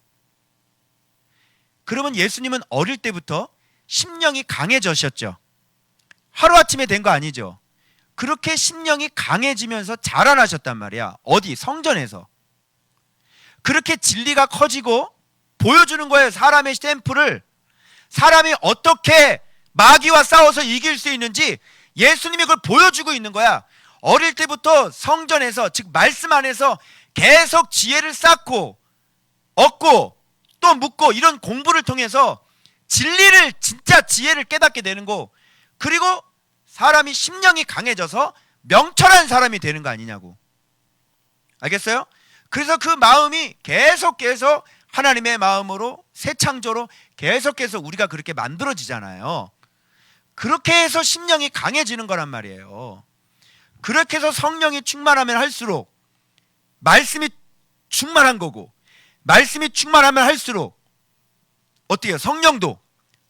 그러면 예수님은 어릴 때부터 심령이 강해졌었죠. 하루아침에 된 거 아니죠. 그렇게 심령이 강해지면서 자라나셨단 말이야. 어디? 성전에서. 그렇게 진리가 커지고 보여주는 거예요. 사람의 샘플을. 사람이 어떻게 마귀와 싸워서 이길 수 있는지 예수님이 그걸 보여주고 있는 거야. 어릴 때부터 성전에서, 즉 말씀 안에서 계속 지혜를 쌓고 얻고 또 묻고 이런 공부를 통해서 진리를, 진짜 지혜를 깨닫게 되는 거. 그리고 사람이 심령이 강해져서 명철한 사람이 되는 거 아니냐고. 알겠어요? 그래서 그 마음이 계속해서 하나님의 마음으로 새 창조로 계속해서 우리가 그렇게 만들어지잖아요. 그렇게 해서 심령이 강해지는 거란 말이에요. 그렇게 해서 성령이 충만하면 할수록 말씀이 충만한 거고, 말씀이 충만하면 할수록 어떻게 해요? 성령도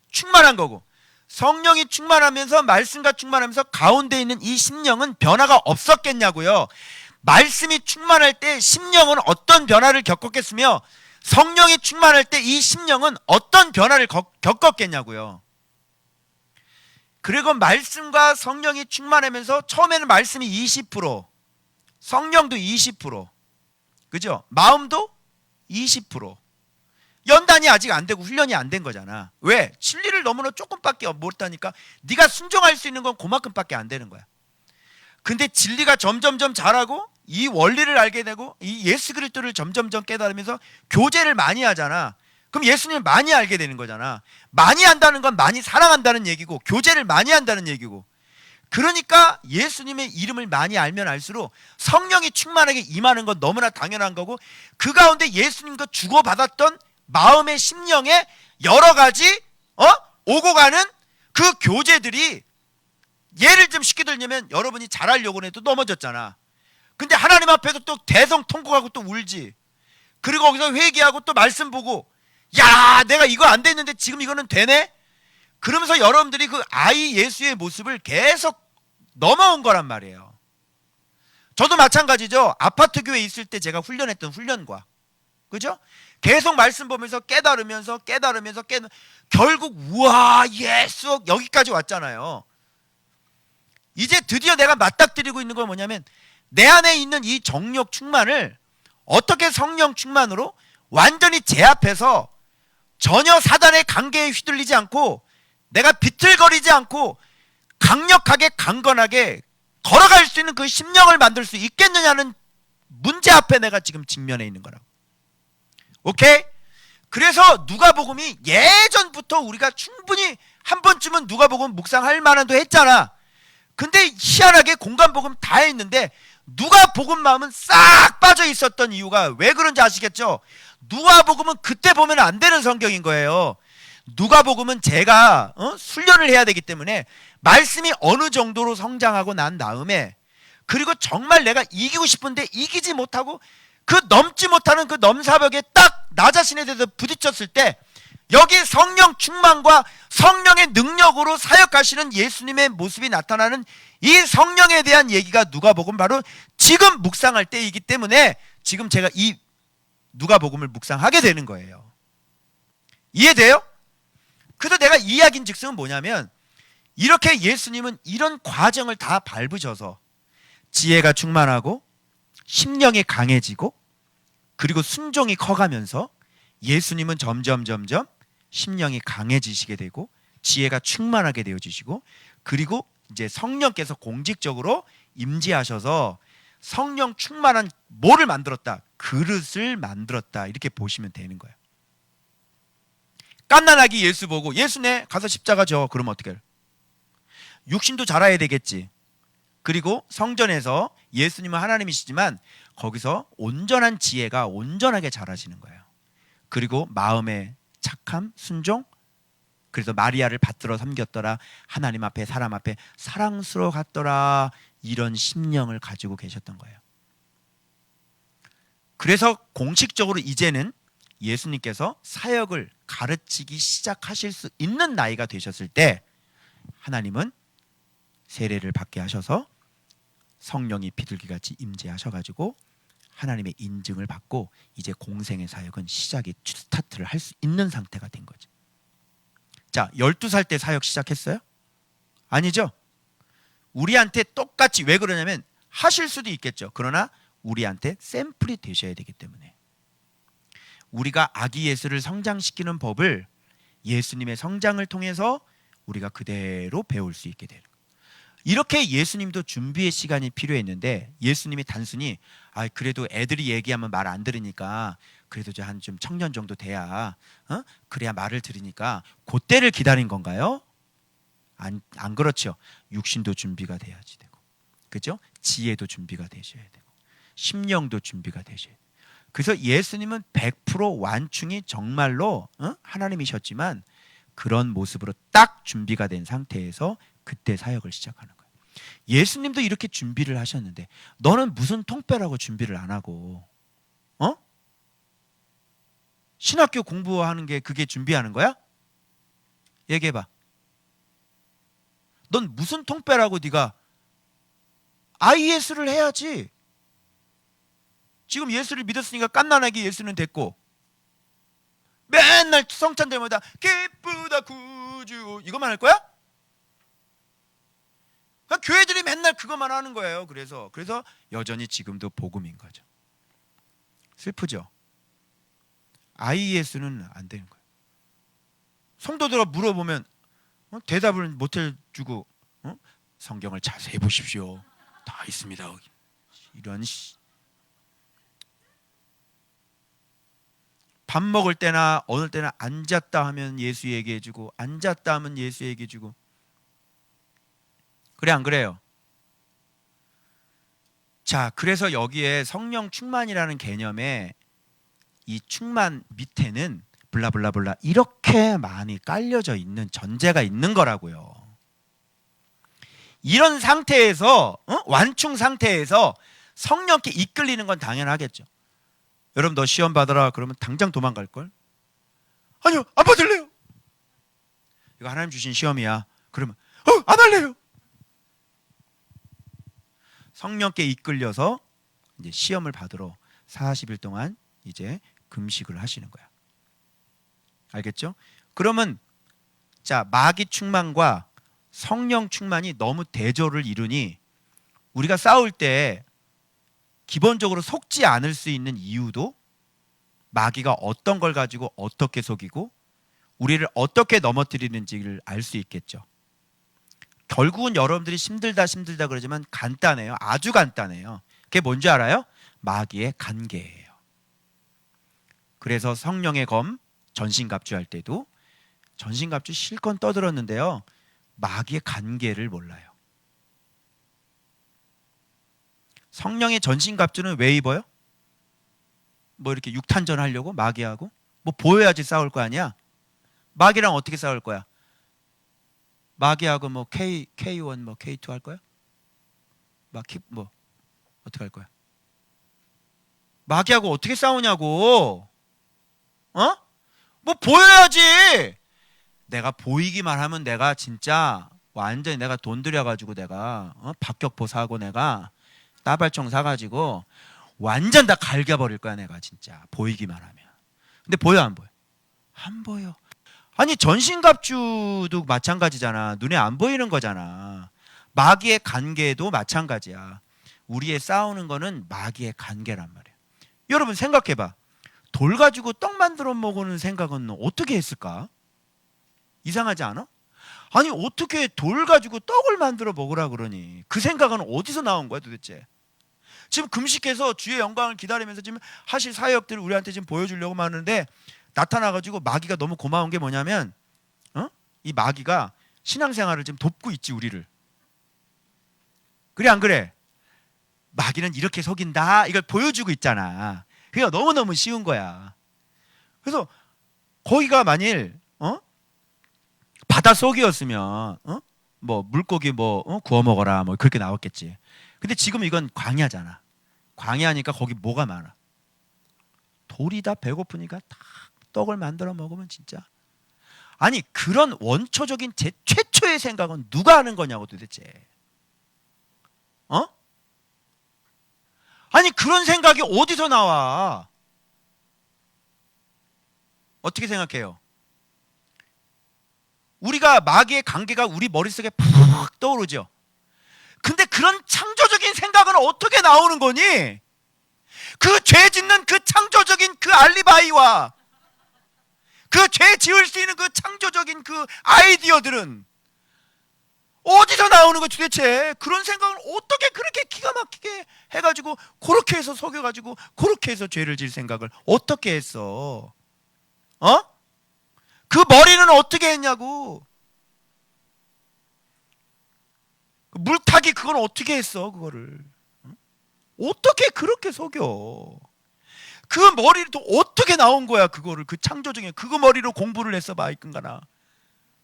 충만한 거고, 성령이 충만하면서 말씀과 충만하면서 가운데 있는 이 심령은 변화가 없었겠냐고요. 말씀이 충만할 때 심령은 어떤 변화를 겪었겠으며 성령이 충만할 때 이 심령은 어떤 변화를 겪었겠냐고요. 그리고 말씀과 성령이 충만하면서 처음에는 말씀이 20%, 성령도 20%, 그죠? 마음도 20%. 연단이 아직 안 되고 훈련이 안 된 거잖아. 왜? 진리를 너무나 조금밖에 못하니까 네가 순종할 수 있는 건 그만큼밖에 안 되는 거야. 근데 진리가 점점점 자라고 이 원리를 알게 되고 이 예수 그리스도를 점점점 깨달으면서 교제를 많이 하잖아. 그럼 예수님을 많이 알게 되는 거잖아. 많이 한다는 건 많이 사랑한다는 얘기고 교제를 많이 한다는 얘기고. 그러니까 예수님의 이름을 많이 알면 알수록 성령이 충만하게 임하는 건 너무나 당연한 거고, 그 가운데 예수님과 주고받았던 마음의 심령의 여러 가지 오고 가는 그 교제들이, 예를 좀 쉽게 들면 여러분이 잘하려고 해도 넘어졌잖아. 근데 하나님 앞에서 또 대성통곡하고 또 울지. 그리고 거기서 회개하고 또 말씀 보고, 야 내가 이거 안 됐는데 지금 이거는 되네? 그러면서 여러분들이 그 아이 예수의 모습을 계속 넘어온 거란 말이에요. 저도 마찬가지죠. 아파트 교회에 있을 때 제가 훈련했던 훈련과, 그죠? 계속 말씀 보면서 깨달으면서 결국 우와 예수 여기까지 왔잖아요. 이제 드디어 내가 맞닥뜨리고 있는 건 뭐냐면, 내 안에 있는 이 정욕 충만을 어떻게 성령 충만으로 완전히 제압해서 전혀 사단의 관계에 휘둘리지 않고 내가 비틀거리지 않고 강력하게 강건하게 걸어갈 수 있는 그 심령을 만들 수 있겠느냐는 문제 앞에 내가 지금 직면해 있는 거라고. 오케이? 그래서 누가복음이 예전부터 우리가 충분히 한 번쯤은 누가복음 묵상할 만한도 했잖아. 근데 희한하게 공간복음 다 했는데 누가복음 마음은 싹 빠져 있었던 이유가 왜 그런지 아시겠죠? 누가복음은 그때 보면 안 되는 성경인 거예요. 누가복음은 제가 훈련을 해야 되기 때문에 말씀이 어느 정도로 성장하고 난 다음에, 그리고 정말 내가 이기고 싶은데 이기지 못하고 그 넘지 못하는 그 넘사벽에 딱 나 자신에 대해서 부딪혔을 때, 여기 성령 충만과 성령의 능력으로 사역하시는 예수님의 모습이 나타나는 이 성령에 대한 얘기가 누가복음 바로 지금 묵상할 때이기 때문에 지금 제가 이 누가복음을 묵상하게 되는 거예요. 이해돼요? 그래서 내가 이야기인 즉슨 뭐냐면 이렇게 예수님은 이런 과정을 다 밟으셔서 지혜가 충만하고 심령이 강해지고 그리고 순종이 커가면서 예수님은 점점 심령이 강해지시게 되고 지혜가 충만하게 되어지시고 그리고 이제 성령께서 공식적으로 임재하셔서 성령 충만한 뭐를 만들었다? 그릇을 만들었다. 이렇게 보시면 되는 거예요. 갓난아기 예수 보고 예수네 가서 십자가 져. 그러면 어떻게 해요? 육신도 자라야 되겠지. 그리고 성전에서 예수님은 하나님이시지만 거기서 온전한 지혜가 온전하게 자라시는 거예요. 그리고 마음의 착함, 순종, 그래서 마리아를 받들어 섬겼더라. 하나님 앞에 사람 앞에 사랑스러워 갔더라. 이런 심령을 가지고 계셨던 거예요. 그래서 공식적으로 이제는 예수님께서 사역을 가르치기 시작하실 수 있는 나이가 되셨을 때 하나님은 세례를 받게 하셔서 성령이 비둘기같이 임재하셔가지고 하나님의 인증을 받고 이제 공생의 사역은 시작이 스타트를 할 수 있는 상태가 된 거죠. 자, 12살 때 사역 시작했어요? 아니죠. 우리한테 똑같이 왜 그러냐면 하실 수도 있겠죠. 그러나 우리한테 샘플이 되셔야 되기 때문에 우리가 아기 예수를 성장시키는 법을 예수님의 성장을 통해서 우리가 그대로 배울 수 있게 되는 거예요. 이렇게 예수님도 준비의 시간이 필요했는데 예수님이 단순히 그래도 애들이 얘기하면 말 안 들으니까 그래도 한 좀 청년 정도 돼야 그래야 말을 들으니까 그때를 기다린 건가요? 안 그렇죠. 육신도 준비가 돼야지 되고, 그죠? 지혜도 준비가 되셔야 되고, 심령도 준비가 되셔야 돼요. 그래서 예수님은 100% 완충이 정말로 하나님이셨지만 그런 모습으로 딱 준비가 된 상태에서 그때 사역을 시작하는 거예요. 예수님도 이렇게 준비를 하셨는데 너는 무슨 통빼라고 준비를 안 하고 신학교 공부하는 게 그게 준비하는 거야? 얘기해봐. 넌 무슨 통빼라고 네가 IS를 해야지. 지금 예수를 믿었으니까 갓난아기 예수는 됐고 맨날 성찬 때마다 기쁘다 구주 이것만 할 거야? 그러니까 교회들이 맨날 그것만 하는 거예요. 그래서 여전히 지금도 복음인 거죠. 슬프죠? IES는 안 되는 거예요. 성도들아 물어보면 대답을 못 해주고 성경을 자세히 보십시오. 다 있습니다. 이런 밥 먹을 때나 어느 때나 앉았다 하면 예수 얘기해주고 앉았다 하면 예수 얘기해주고 그래 안 그래요? 자, 그래서 여기에 성령 충만이라는 개념에 이 충만 밑에는 블라블라블라 이렇게 많이 깔려져 있는 전제가 있는 거라고요. 이런 상태에서 완충 상태에서 성령께 이끌리는 건 당연하겠죠. 여러분 너 시험 받으라 그러면 당장 도망갈걸? 아니요 안 받을래요. 이거 하나님 주신 시험이야. 그러면 안 할래요. 성령께 이끌려서 이제 시험을 받으러 40일 동안 이제 금식을 하시는 거야. 알겠죠? 그러면 자, 마귀 충만과 성령 충만이 너무 대조를 이루니 우리가 싸울 때 기본적으로 속지 않을 수 있는 이유도 마귀가 어떤 걸 가지고 어떻게 속이고 우리를 어떻게 넘어뜨리는지를 알 수 있겠죠. 결국은 여러분들이 힘들다 그러지만 간단해요. 아주 간단해요. 그게 뭔지 알아요? 마귀의 간계예요. 그래서 성령의 검 전신갑주 할 때도 전신갑주 실컷 떠들었는데요. 마귀의 간계를 몰라요. 성령의 전신갑주는 왜 입어요? 뭐 이렇게 육탄전 하려고 마귀하고? 뭐 보여야지 싸울 거 아니야? 마귀랑 어떻게 싸울 거야? 마귀하고 뭐 K1 뭐 K2 할 거야? 뭐 어떻게 할 거야? 마귀하고 어떻게 싸우냐고? 뭐 보여야지. 내가 보이기만 하면 내가 진짜 완전히 내가 돈 들여가지고 내가 박격포 사고 내가 따발총 사가지고 완전 다 갈겨버릴 거야 내가 진짜 보이기만 하면. 근데 보여 안 보여? 안 보여. 아니 전신갑주도 마찬가지잖아. 눈에 안 보이는 거잖아. 마귀의 관계도 마찬가지야. 우리의 싸우는 거는 마귀의 관계란 말이야. 여러분 생각해봐. 돌 가지고 떡 만들어 먹는 생각은 어떻게 했을까? 이상하지 않아? 아니 어떻게 돌 가지고 떡을 만들어 먹으라 그러니? 그 생각은 어디서 나온 거야 도대체? 지금 금식해서 주의 영광을 기다리면서 지금 하실 사역들을 우리한테 지금 보여주려고 하는데 나타나가지고 마귀가 너무 고마운 게 뭐냐면 이 마귀가 신앙생활을 지금 돕고 있지 우리를. 그래 안 그래? 마귀는 이렇게 속인다 이걸 보여주고 있잖아. 그게 너무너무 쉬운 거야. 그래서 거기가 만일 바다 속이었으면 뭐 물고기 뭐 구워 먹어라 뭐 그렇게 나왔겠지. 근데 지금 이건 광야잖아. 광야니까 거기 뭐가 많아? 돌이다. 배고프니까 다 떡을 만들어 먹으면 진짜. 아니 그런 원초적인 제 최초의 생각은 누가 하는 거냐고 도대체. 아니 그런 생각이 어디서 나와? 어떻게 생각해요? 우리가 마귀의 관계가 우리 머릿속에 팍 떠오르죠. 근데 그런 창조적인 생각은 어떻게 나오는 거니? 그 죄 짓는 그 창조적인 그 알리바이와 그 죄 지을 수 있는 그 창조적인 그 아이디어들은 어디서 나오는 거지 도대체? 그런 생각을 어떻게 그렇게 기가 막히게 해가지고 그렇게 해서 속여가지고 그렇게 해서 죄를 질 생각을 어떻게 했어? 그 머리는 어떻게 했냐고. 물타기 그건 어떻게 했어 그거를. 어떻게 그렇게 속여. 그 머리를 또 어떻게 나온 거야 그거를. 그 창조적인 그 머리로 공부를 했어 봐 있건가나.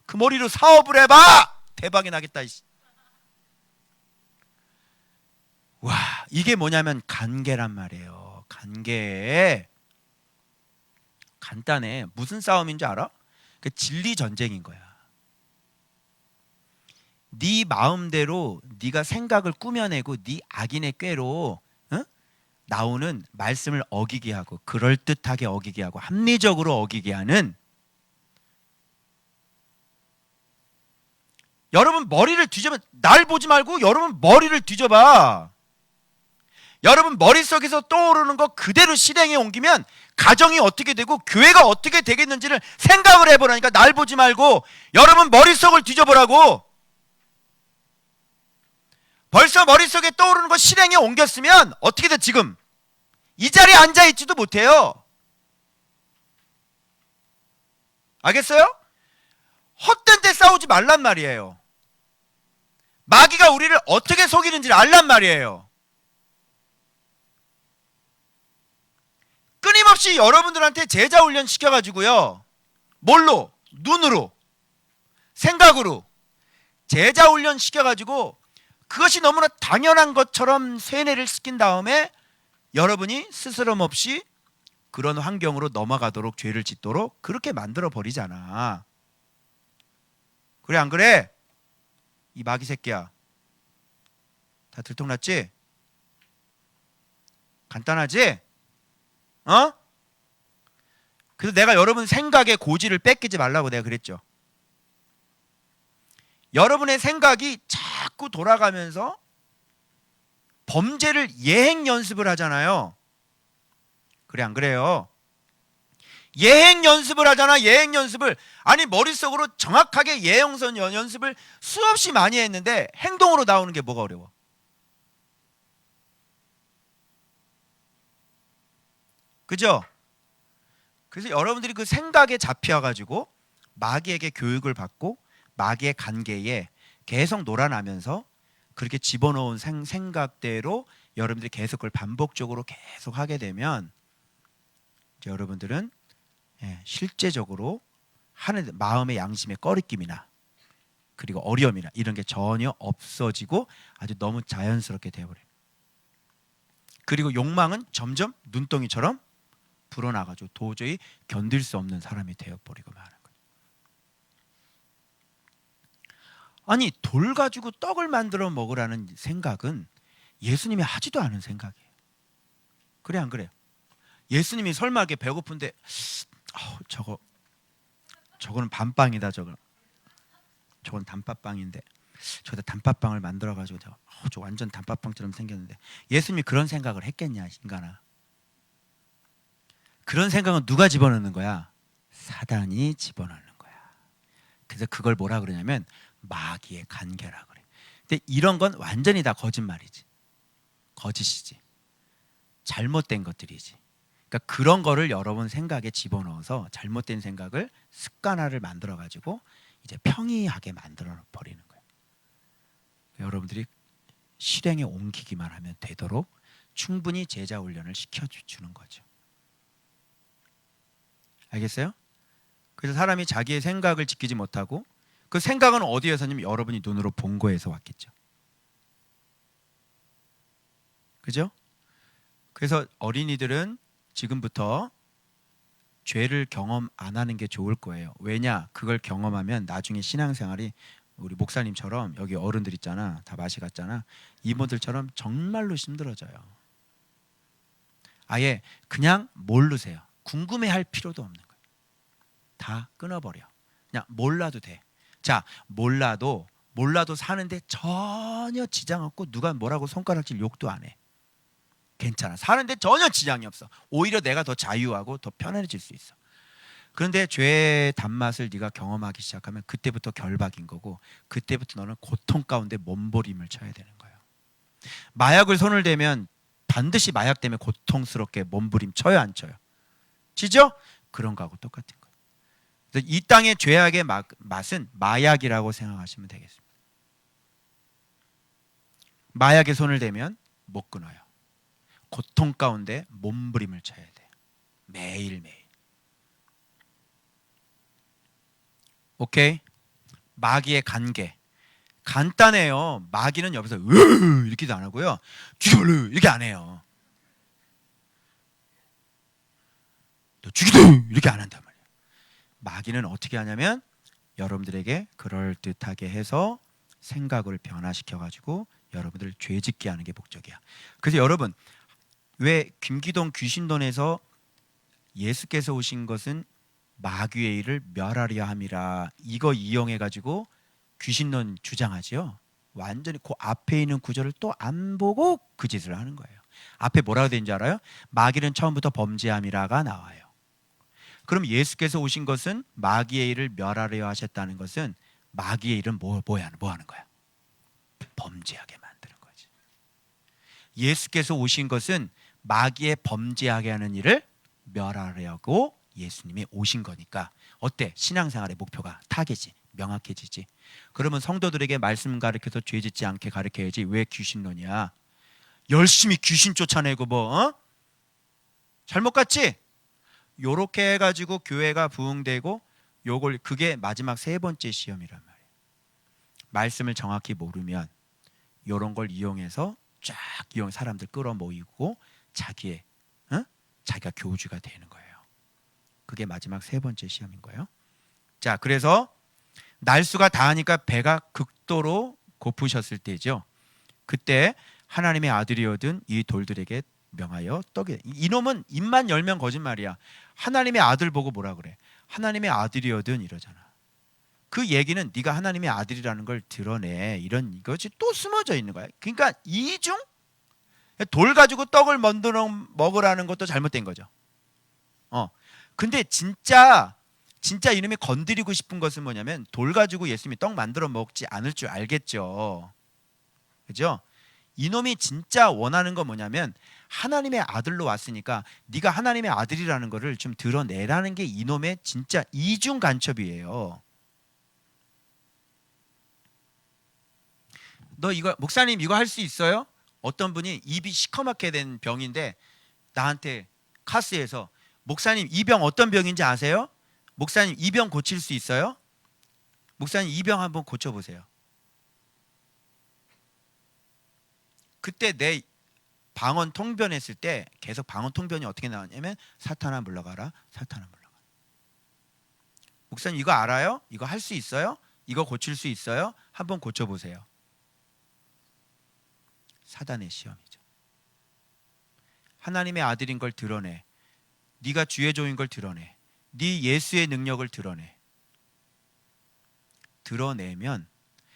그 머리로 사업을 해봐 대박이 나겠다. 와 이게 뭐냐면 관계란 말이에요. 관계. 간단해. 무슨 싸움인 줄 알아? 그 진리 전쟁인 거야. 네 마음대로 네가 생각을 꾸며내고 네 악인의 꾀로 나오는 말씀을 어기게 하고 그럴듯하게 어기게 하고 합리적으로 어기게 하는. 여러분 머리를 뒤져봐. 날 보지 말고 여러분 머리를 뒤져봐. 여러분 머릿속에서 떠오르는 거 그대로 실행에 옮기면 가정이 어떻게 되고 교회가 어떻게 되겠는지를 생각을 해보라니까. 날 보지 말고 여러분 머릿속을 뒤져보라고. 벌써 머릿속에 떠오르는 거 실행에 옮겼으면 어떻게 돼? 지금 이 자리에 앉아있지도 못해요. 알겠어요? 헛된 데 싸우지 말란 말이에요. 마귀가 우리를 어떻게 속이는지를 알란 말이에요. 끊임없이 여러분들한테 제자 훈련 시켜가지고요. 뭘로? 눈으로, 생각으로 제자 훈련 시켜가지고 그것이 너무나 당연한 것처럼 세뇌를 시킨 다음에 여러분이 스스럼 없이 그런 환경으로 넘어가도록 죄를 짓도록 그렇게 만들어 버리잖아. 그래 안 그래? 이 마귀 새끼야. 다 들통났지? 간단하지? 그래서 내가 여러분 생각의 고지를 뺏기지 말라고 내가 그랬죠. 여러분의 생각이 자꾸 돌아가면서 범죄를 예행 연습을 하잖아요. 그래 안 그래요? 예행 연습을 하잖아. 예행 연습을. 아니 머릿속으로 정확하게 예행선 연습을 수없이 많이 했는데 행동으로 나오는 게 뭐가 어려워? 그죠? 그래서 여러분들이 그 생각에 잡혀가지고 마귀에게 교육을 받고 마귀의 관계에 계속 놀아나면서 그렇게 집어넣은 생각대로 여러분들이 계속 그걸 반복적으로 계속 하게 되면 이제 여러분들은 실제적으로 하는 마음의 양심의 꺼리낌이나 그리고 어려움이나 이런 게 전혀 없어지고 아주 너무 자연스럽게 되어버려요. 그리고 욕망은 점점 눈덩이처럼 불어나가지고 도저히 견딜 수 없는 사람이 되어버리고 마는 거예요. 아니 돌 가지고 떡을 만들어 먹으라는 생각은 예수님이 하지도 않은 생각이에요. 그래 안 그래요? 예수님이 설마 이렇게 배고픈데 저거는 밤빵이다, 저건 단팥빵인데 저기다 단팥빵을 만들어 가지고 저 완전 단팥빵처럼 생겼는데, 예수님이 그런 생각을 했겠냐 인간아? 그런 생각은 누가 집어넣는 거야? 사단이 집어넣는 거야. 그래서 그걸 뭐라 그러냐면 마귀의 간계라 그래. 근데 이런 건 완전히 다 거짓말이지, 거짓이지, 잘못된 것들이지. 그러니까 그런 거를 여러분 생각에 집어넣어서 잘못된 생각을 습관화를 만들어 가지고 이제 평이하게 만들어 버리는 거예요. 여러분들이 실행에 옮기기만 하면 되도록 충분히 제자 훈련을 시켜주는 거죠. 알겠어요? 그래서 사람이 자기의 생각을 지키지 못하고, 그 생각은 어디에서냐면 여러분이 눈으로 본 거에서 왔겠죠. 그죠? 그래서 어린이들은 지금부터 죄를 경험 안 하는 게 좋을 거예요. 왜냐? 그걸 경험하면 나중에 신앙생활이 우리 목사님처럼, 여기 어른들 있잖아, 다 마시 갔잖아, 이모들처럼 정말로 힘들어져요. 아예 그냥 모르세요. 궁금해할 필요도 없는 거예요. 다 끊어버려. 그냥 몰라도 돼. 자, 몰라도 사는데 전혀 지장 없고 누가 뭐라고 손가락질 욕도 안 해. 괜찮아. 사는데 전혀 지장이 없어. 오히려 내가 더 자유하고 더 편안해질 수 있어. 그런데 죄의 단맛을 네가 경험하기 시작하면 그때부터 결박인 거고, 그때부터 너는 고통 가운데 몸부림을 쳐야 되는 거예요. 마약을 손을 대면 반드시 마약 때문에 고통스럽게 몸부림 쳐요, 안 쳐요? 치죠? 그런 거하고 똑같은 거예요. 그래서 이 땅의 죄악의 맛은 마약이라고 생각하시면 되겠습니다. 마약에 손을 대면 못 끊어요. 고통 가운데 몸부림을 쳐야 돼요. 매일매일. 오케이? 마귀의 간계. 간단해요. 마귀는 옆에서 이렇게도 안 하고요, 이렇게 안 해요. 너 죽이다 이렇게 안 한단 말이에요. 마귀는 어떻게 하냐면 여러분들에게 그럴듯하게 해서 생각을 변화시켜 가지고 여러분들을 죄짓게 하는 게 목적이야. 그래서 여러분, 왜 김기동 귀신돈에서 예수께서 오신 것은 마귀의 일을 멸하려 함이라, 이거 이용해 가지고 귀신론 주장하지요. 완전히 그 앞에 있는 구절을 또 안 보고 그 짓을 하는 거예요. 앞에 뭐라고 되는지 알아요? 마귀는 처음부터 범죄함이라가 나와요. 그럼 예수께서 오신 것은 마귀의 일을 멸하려 하셨다는 것은 마귀의 일은 뭐 하는 거야? 범죄하게 만드는 거지. 예수께서 오신 것은 마귀의 범죄하게 하는 일을 멸하려고 예수님이 오신 거니까 어때? 신앙생활의 목표가 타겟이 명확해지지. 그러면 성도들에게 말씀 가르쳐서 죄 짓지 않게 가르쳐야지. 왜 귀신론이야? 열심히 귀신 쫓아내고 잘못 갔지? 요렇게 해가지고 교회가 부흥되고, 그게 마지막 3번째 시험이란 말이에요. 말씀을 정확히 모르면 요런 걸 이용해서 사람들 끌어모이고 자기가 교주가 되는 거예요. 그게 마지막 3번째 시험인 거예요. 자, 그래서 날수가 다하니까 배가 극도로 고프셨을 때죠. 그때 하나님의 아들이어든 이 돌들에게 명하여 떡이, 이놈은 입만 열면 거짓말이야. 하나님의 아들 보고 뭐라 그래? 하나님의 아들이어든 이러잖아. 그 얘기는 네가 하나님의 아들이라는 걸 드러내, 이런 이것이 또 숨어져 있는 거야. 그러니까 이중 돌 가지고 떡을 만들어 먹으라는 것도 잘못된 거죠. 근데 진짜 이놈이 건드리고 싶은 것은 뭐냐면, 돌 가지고 예수님이 떡 만들어 먹지 않을 줄 알겠죠. 그죠? 이놈이 진짜 원하는 건 뭐냐면, 하나님의 아들로 왔으니까 네가 하나님의 아들이라는 거를 좀 드러내라는 게 이놈의 진짜 이중 간첩이에요. 너 이거, 목사님 이거 할 수 있어요? 어떤 분이 입이 시커멓게 된 병인데 나한테 카스에서, 목사님 이 병 어떤 병인지 아세요? 목사님 이 병 고칠 수 있어요? 목사님 이 병 한번 고쳐보세요. 그때 내 방언 통변했을 때 계속 방언 통변이 어떻게 나왔냐면 사탄아 물러가라, 사탄아 물러가라. 목사님 이거 알아요? 이거 할 수 있어요? 이거 고칠 수 있어요? 한번 고쳐보세요. 사단의 시험이죠. 하나님의 아들인 걸 드러내. 네가 주의 종인 걸 드러내. 네 예수의 능력을 드러내. 드러내면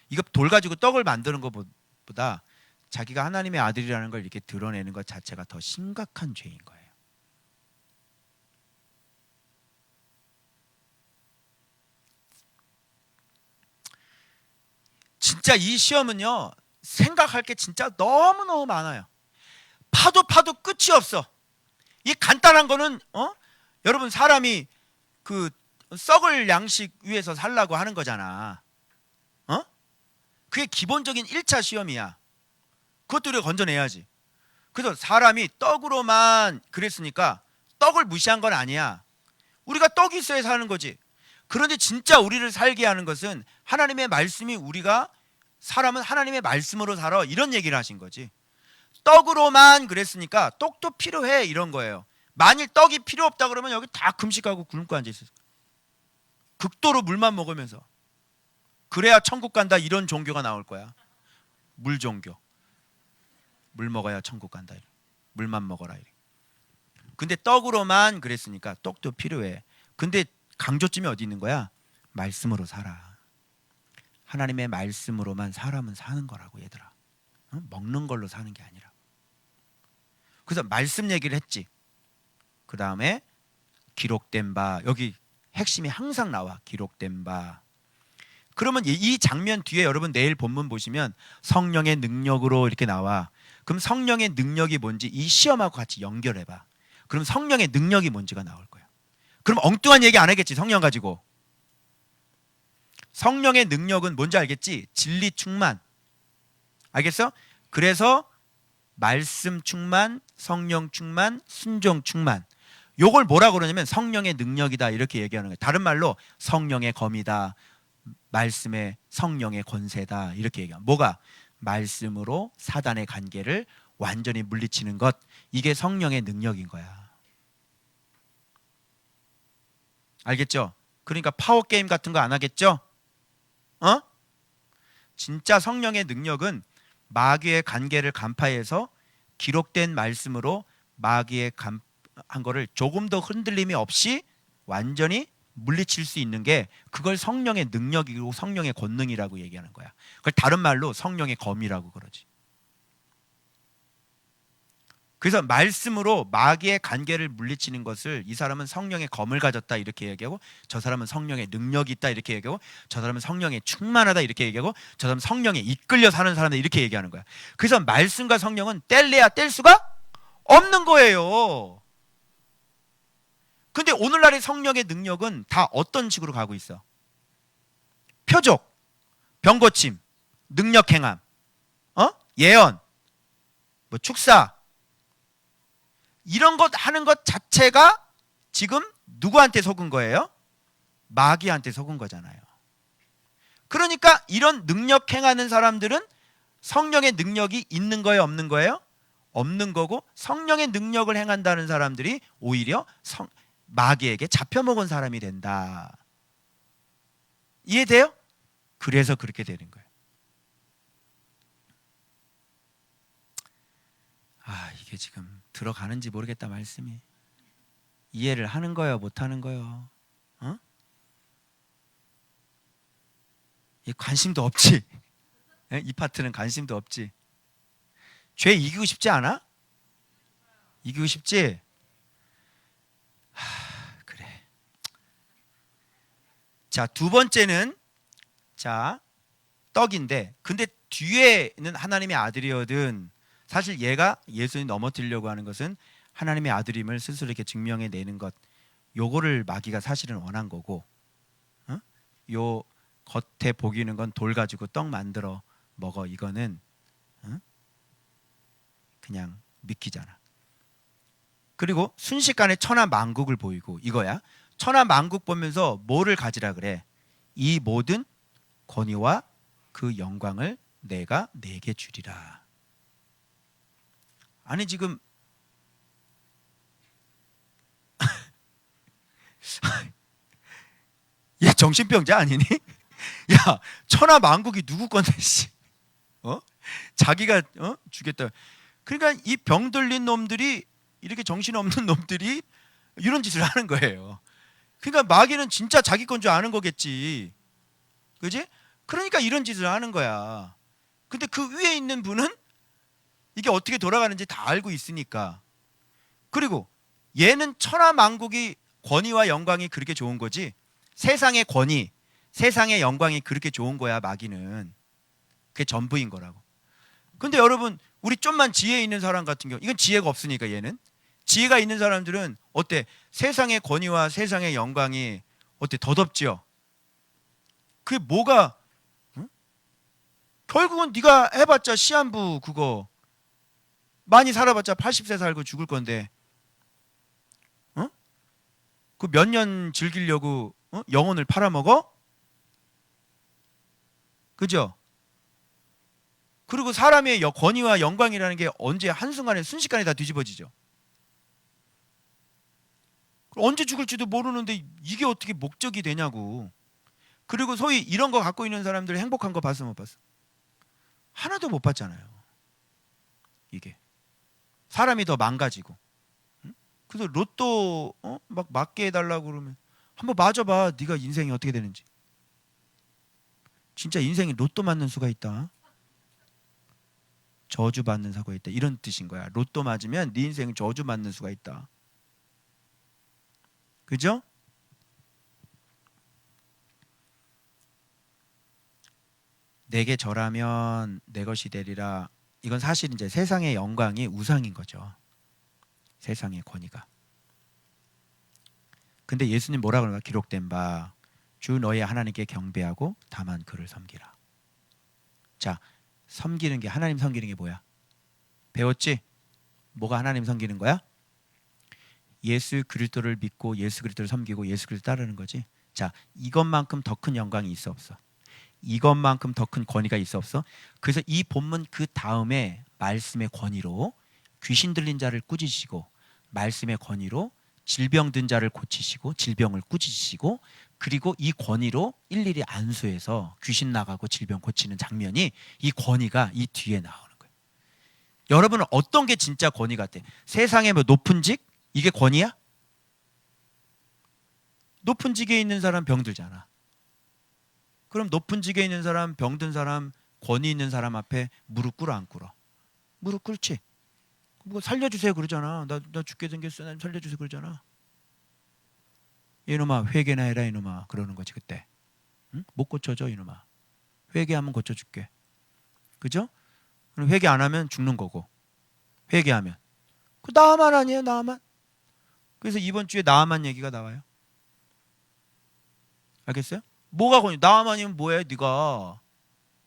이거 돌 가지고 떡을 만드는 것보다 자기가 하나님의 아들이라는 걸 이렇게 드러내는 것 자체가 더 심각한 죄인 거예요. 진짜 이 시험은요, 생각할 게 진짜 너무너무 많아요. 파도 끝이 없어. 이 간단한 거는 여러분 사람이 그 썩을 양식 위에서 살라고 하는 거잖아. 그게 기본적인 1차 시험이야. 그것도 우리가 건져내야지. 그래서 사람이 떡으로만 그랬으니까 떡을 무시한 건 아니야. 우리가 떡이 있어야 사는 거지. 그런데 진짜 우리를 살게 하는 것은 하나님의 말씀이 사람은 하나님의 말씀으로 살아, 이런 얘기를 하신 거지. 떡으로만 그랬으니까 떡도 필요해, 이런 거예요. 만일 떡이 필요 없다 그러면 여기 다 금식하고 굶고 앉아있어요. 극도로 물만 먹으면서. 그래야 천국 간다, 이런 종교가 나올 거야. 물 종교. 물 먹어야 천국 간다. 물만 먹어라. 근데 떡으로만 그랬으니까 떡도 필요해. 근데 강조점이 어디 있는 거야? 말씀으로 살아. 하나님의 말씀으로만 사람은 사는 거라고, 얘들아. 먹는 걸로 사는 게 아니라. 그래서 말씀 얘기를 했지. 그 다음에 기록된 바, 여기 핵심이 항상 나와. 기록된 바. 그러면 이 장면 뒤에 여러분 내일 본문 보시면 성령의 능력으로 이렇게 나와. 그럼 성령의 능력이 뭔지 이 시험하고 같이 연결해봐. 그럼 성령의 능력이 뭔지가 나올 거야. 그럼 엉뚱한 얘기 안 하겠지, 성령 가지고. 성령의 능력은 뭔지 알겠지? 진리 충만. 알겠어? 그래서 말씀 충만, 성령 충만, 순종 충만. 요걸 뭐라고 그러냐면 성령의 능력이다, 이렇게 얘기하는 거예요. 다른 말로 성령의 검이다, 말씀의 성령의 권세다, 이렇게 얘기해요. 뭐가? 말씀으로 사단의 관계를 완전히 물리치는 것. 이게 성령의 능력인 거야. 알겠죠? 그러니까 파워게임 같은 거 안 하겠죠? 진짜 성령의 능력은 마귀의 관계를 간파해서 기록된 말씀으로 마귀의 한 거를 조금 더 흔들림이 없이 완전히 물리칠 수 있는 게, 그걸 성령의 능력이고 성령의 권능이라고 얘기하는 거야. 그걸 다른 말로 성령의 검이라고 그러지. 그래서 말씀으로 마귀의 관계를 물리치는 것을 이 사람은 성령의 검을 가졌다, 이렇게 얘기하고, 저 사람은 성령의 능력이 있다, 이렇게 얘기하고, 저 사람은 성령에 충만하다, 이렇게 얘기하고, 저 사람은 성령에 이끌려 사는 사람다, 이렇게 얘기하는 거야. 그래서 말씀과 성령은 뗄래야 뗄 수가 없는 거예요. 근데 오늘날의 성령의 능력은 다 어떤 식으로 가고 있어? 표적, 병고침, 능력 행함, 예언, 뭐 축사, 이런 것 하는 것 자체가 지금 누구한테 속은 거예요? 마귀한테 속은 거잖아요. 그러니까 이런 능력 행하는 사람들은 성령의 능력이 있는 거예요, 없는 거예요? 없는 거고, 성령의 능력을 행한다는 사람들이 오히려 마귀에게 잡혀먹은 사람이 된다. 이해돼요? 그래서 그렇게 되는 거예요. 이게 지금 들어가는지 모르겠다, 말씀이. 이해를 하는 거요, 못하는 거요? 이 관심도 없지. 이 파트는 관심도 없지. 죄 이기고 싶지 않아? 이기고 싶지? 그래. 자, 두 번째는 떡인데, 근데 뒤에는 하나님의 아들이거든. 사실 얘가 예수님 넘어뜨리려고 하는 것은 하나님의 아들임을 스스로 이렇게 증명해내는 것, 요거를 마귀가 사실은 원한 거고, 요 겉에 보기는 건 돌 가지고 떡 만들어 먹어, 이거는 그냥 믿기잖아. 그리고 순식간에 천하만국을 보이고, 이거야. 천하만국 보면서 뭐를 가지라 그래? 이 모든 권위와 그 영광을 내가 내게 주리라. 아니 지금 얘 정신병자 아니니? 야, 천하 만국이 누구 건데 씨. 자기가 주겠다. 그러니까 이 병 들린 놈들이, 이렇게 정신없는 놈들이 이런 짓을 하는 거예요. 그러니까 마귀는 진짜 자기 건 줄 아는 거겠지. 그지? 그러니까 이런 짓을 하는 거야. 근데 그 위에 있는 분은 이게 어떻게 돌아가는지 다 알고 있으니까. 그리고 얘는 천하 만국이 권위와 영광이 그렇게 좋은 거지, 세상의 권위, 세상의 영광이 그렇게 좋은 거야. 마귀는 그게 전부인 거라고. 근데 여러분, 우리 좀만 지혜 있는 사람 같은 경우, 이건 지혜가 없으니까, 얘는 지혜가 있는 사람들은 어때? 세상의 권위와 세상의 영광이 어때? 더덥지요. 그게 뭐가, 응? 결국은 네가 해봤자 시한부 그거 많이 살아봤자 80세 살고 죽을 건데, 그 몇 년 즐기려고 영혼을 팔아먹어? 그죠? 그리고 사람의 권위와 영광이라는 게 언제 한순간에 순식간에 다 뒤집어지죠. 언제 죽을지도 모르는데 이게 어떻게 목적이 되냐고. 그리고 소위 이런 거 갖고 있는 사람들 행복한 거 봤어, 못 봤어? 하나도 못 봤잖아요. 이게 사람이 더 망가지고. 그래서 로또 막 맞게 해달라고 그러면 한번 맞아봐. 네가 인생이 어떻게 되는지. 진짜 인생이 로또 맞는 수가 있다. 저주 받는 사고가 있다. 이런 뜻인 거야. 로또 맞으면 네 인생 저주 맞는 수가 있다. 그죠? 내게 절하면 내 것이 되리라. 이건 사실 이제 세상의 영광이 우상인 거죠. 세상의 권위가. 근데 예수님 뭐라고 그러나? 기록된 바 주 너희 하나님께 경배하고 다만 그를 섬기라. 자, 섬기는 게, 하나님 섬기는 게 뭐야? 배웠지? 뭐가 하나님 섬기는 거야? 예수 그리스도를 믿고 예수 그리스도를 섬기고 예수 그리스도 따르는 거지. 자, 이것만큼 더 큰 영광이 있어 없어? 이것만큼 더 큰 권위가 있어 없어? 그래서 이 본문 그 다음에 말씀의 권위로 귀신 들린 자를 꾸짖으시고, 말씀의 권위로 질병 든 자를 고치시고 질병을 꾸짖으시고, 그리고 이 권위로 일일이 안수해서 귀신 나가고 질병 고치는 장면이, 이 권위가 이 뒤에 나오는 거예요. 여러분은 어떤 게 진짜 권위 같아? 세상에 뭐 높은 직? 이게 권위야? 높은 직에 있는 사람 병들잖아. 그럼 높은 직에 있는 사람, 병든 사람, 권위 있는 사람 앞에 무릎 꿇어 안 꿇어? 무릎 꿇지. 뭐 살려주세요 그러잖아. 나 죽게 생겼어. 나 살려주세요 그러잖아. 이놈아 회개나 해라 이놈아 그러는 거지 그때. 응? 못 고쳐줘 이놈아. 회개하면 고쳐줄게. 그죠? 그럼 회개 안 하면 죽는 거고, 회개하면. 그 나만 아니에요, 나만. 그래서 이번 주에 나만 얘기가 나와요. 알겠어요? 뭐가 권위? 나만이면 뭐해? 네가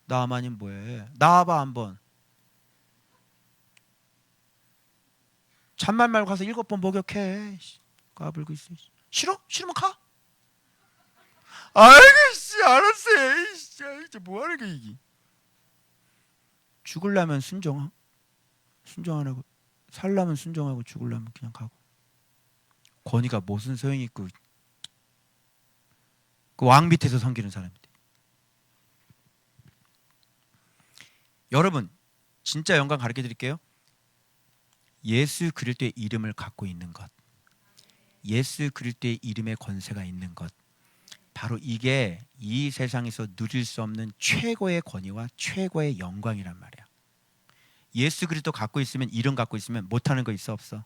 나만이면 뭐해? 나와봐 한번. 잔말 말고 가서 7번 목욕해. 까불고 있어. 싫어? 싫으면 가. 아이고 씨 알았어. 씨, 이제 뭐 하는 거야 이게. 죽으려면 순종 안 하고, 살려면 순종하고, 죽으려면 그냥 가고. 권위가 무슨 소용이 있고. 그 왕 밑에서 섬기는 사람들. 여러분 진짜 영광 가르쳐 드릴게요. 예수 그리스도의 이름을 갖고 있는 것, 예수 그리스도의 이름의 권세가 있는 것, 바로 이게 이 세상에서 누릴 수 없는 최고의 권위와 최고의 영광이란 말이야. 예수 그리스도 갖고 있으면, 이름 갖고 있으면 못하는 거 있어 없어?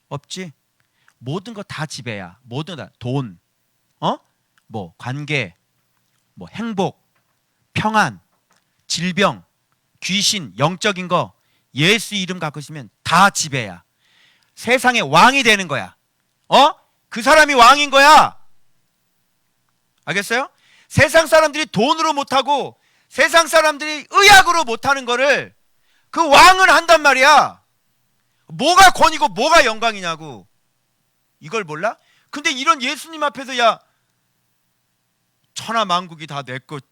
없지. 모든 거 다 지배야. 모든 거 다. 돈, 뭐 관계, 뭐 행복, 평안, 질병, 귀신, 영적인 거 예수 이름 갖고 있으면 다 지배야. 세상의 왕이 되는 거야. 그 사람이 왕인 거야. 알겠어요? 세상 사람들이 돈으로 못하고 세상 사람들이 의학으로 못하는 거를 그 왕은 한단 말이야. 뭐가 권위고 뭐가 영광이냐고. 이걸 몰라? 근데 이런 예수님 앞에서 야 천하 만국이 다 내 것,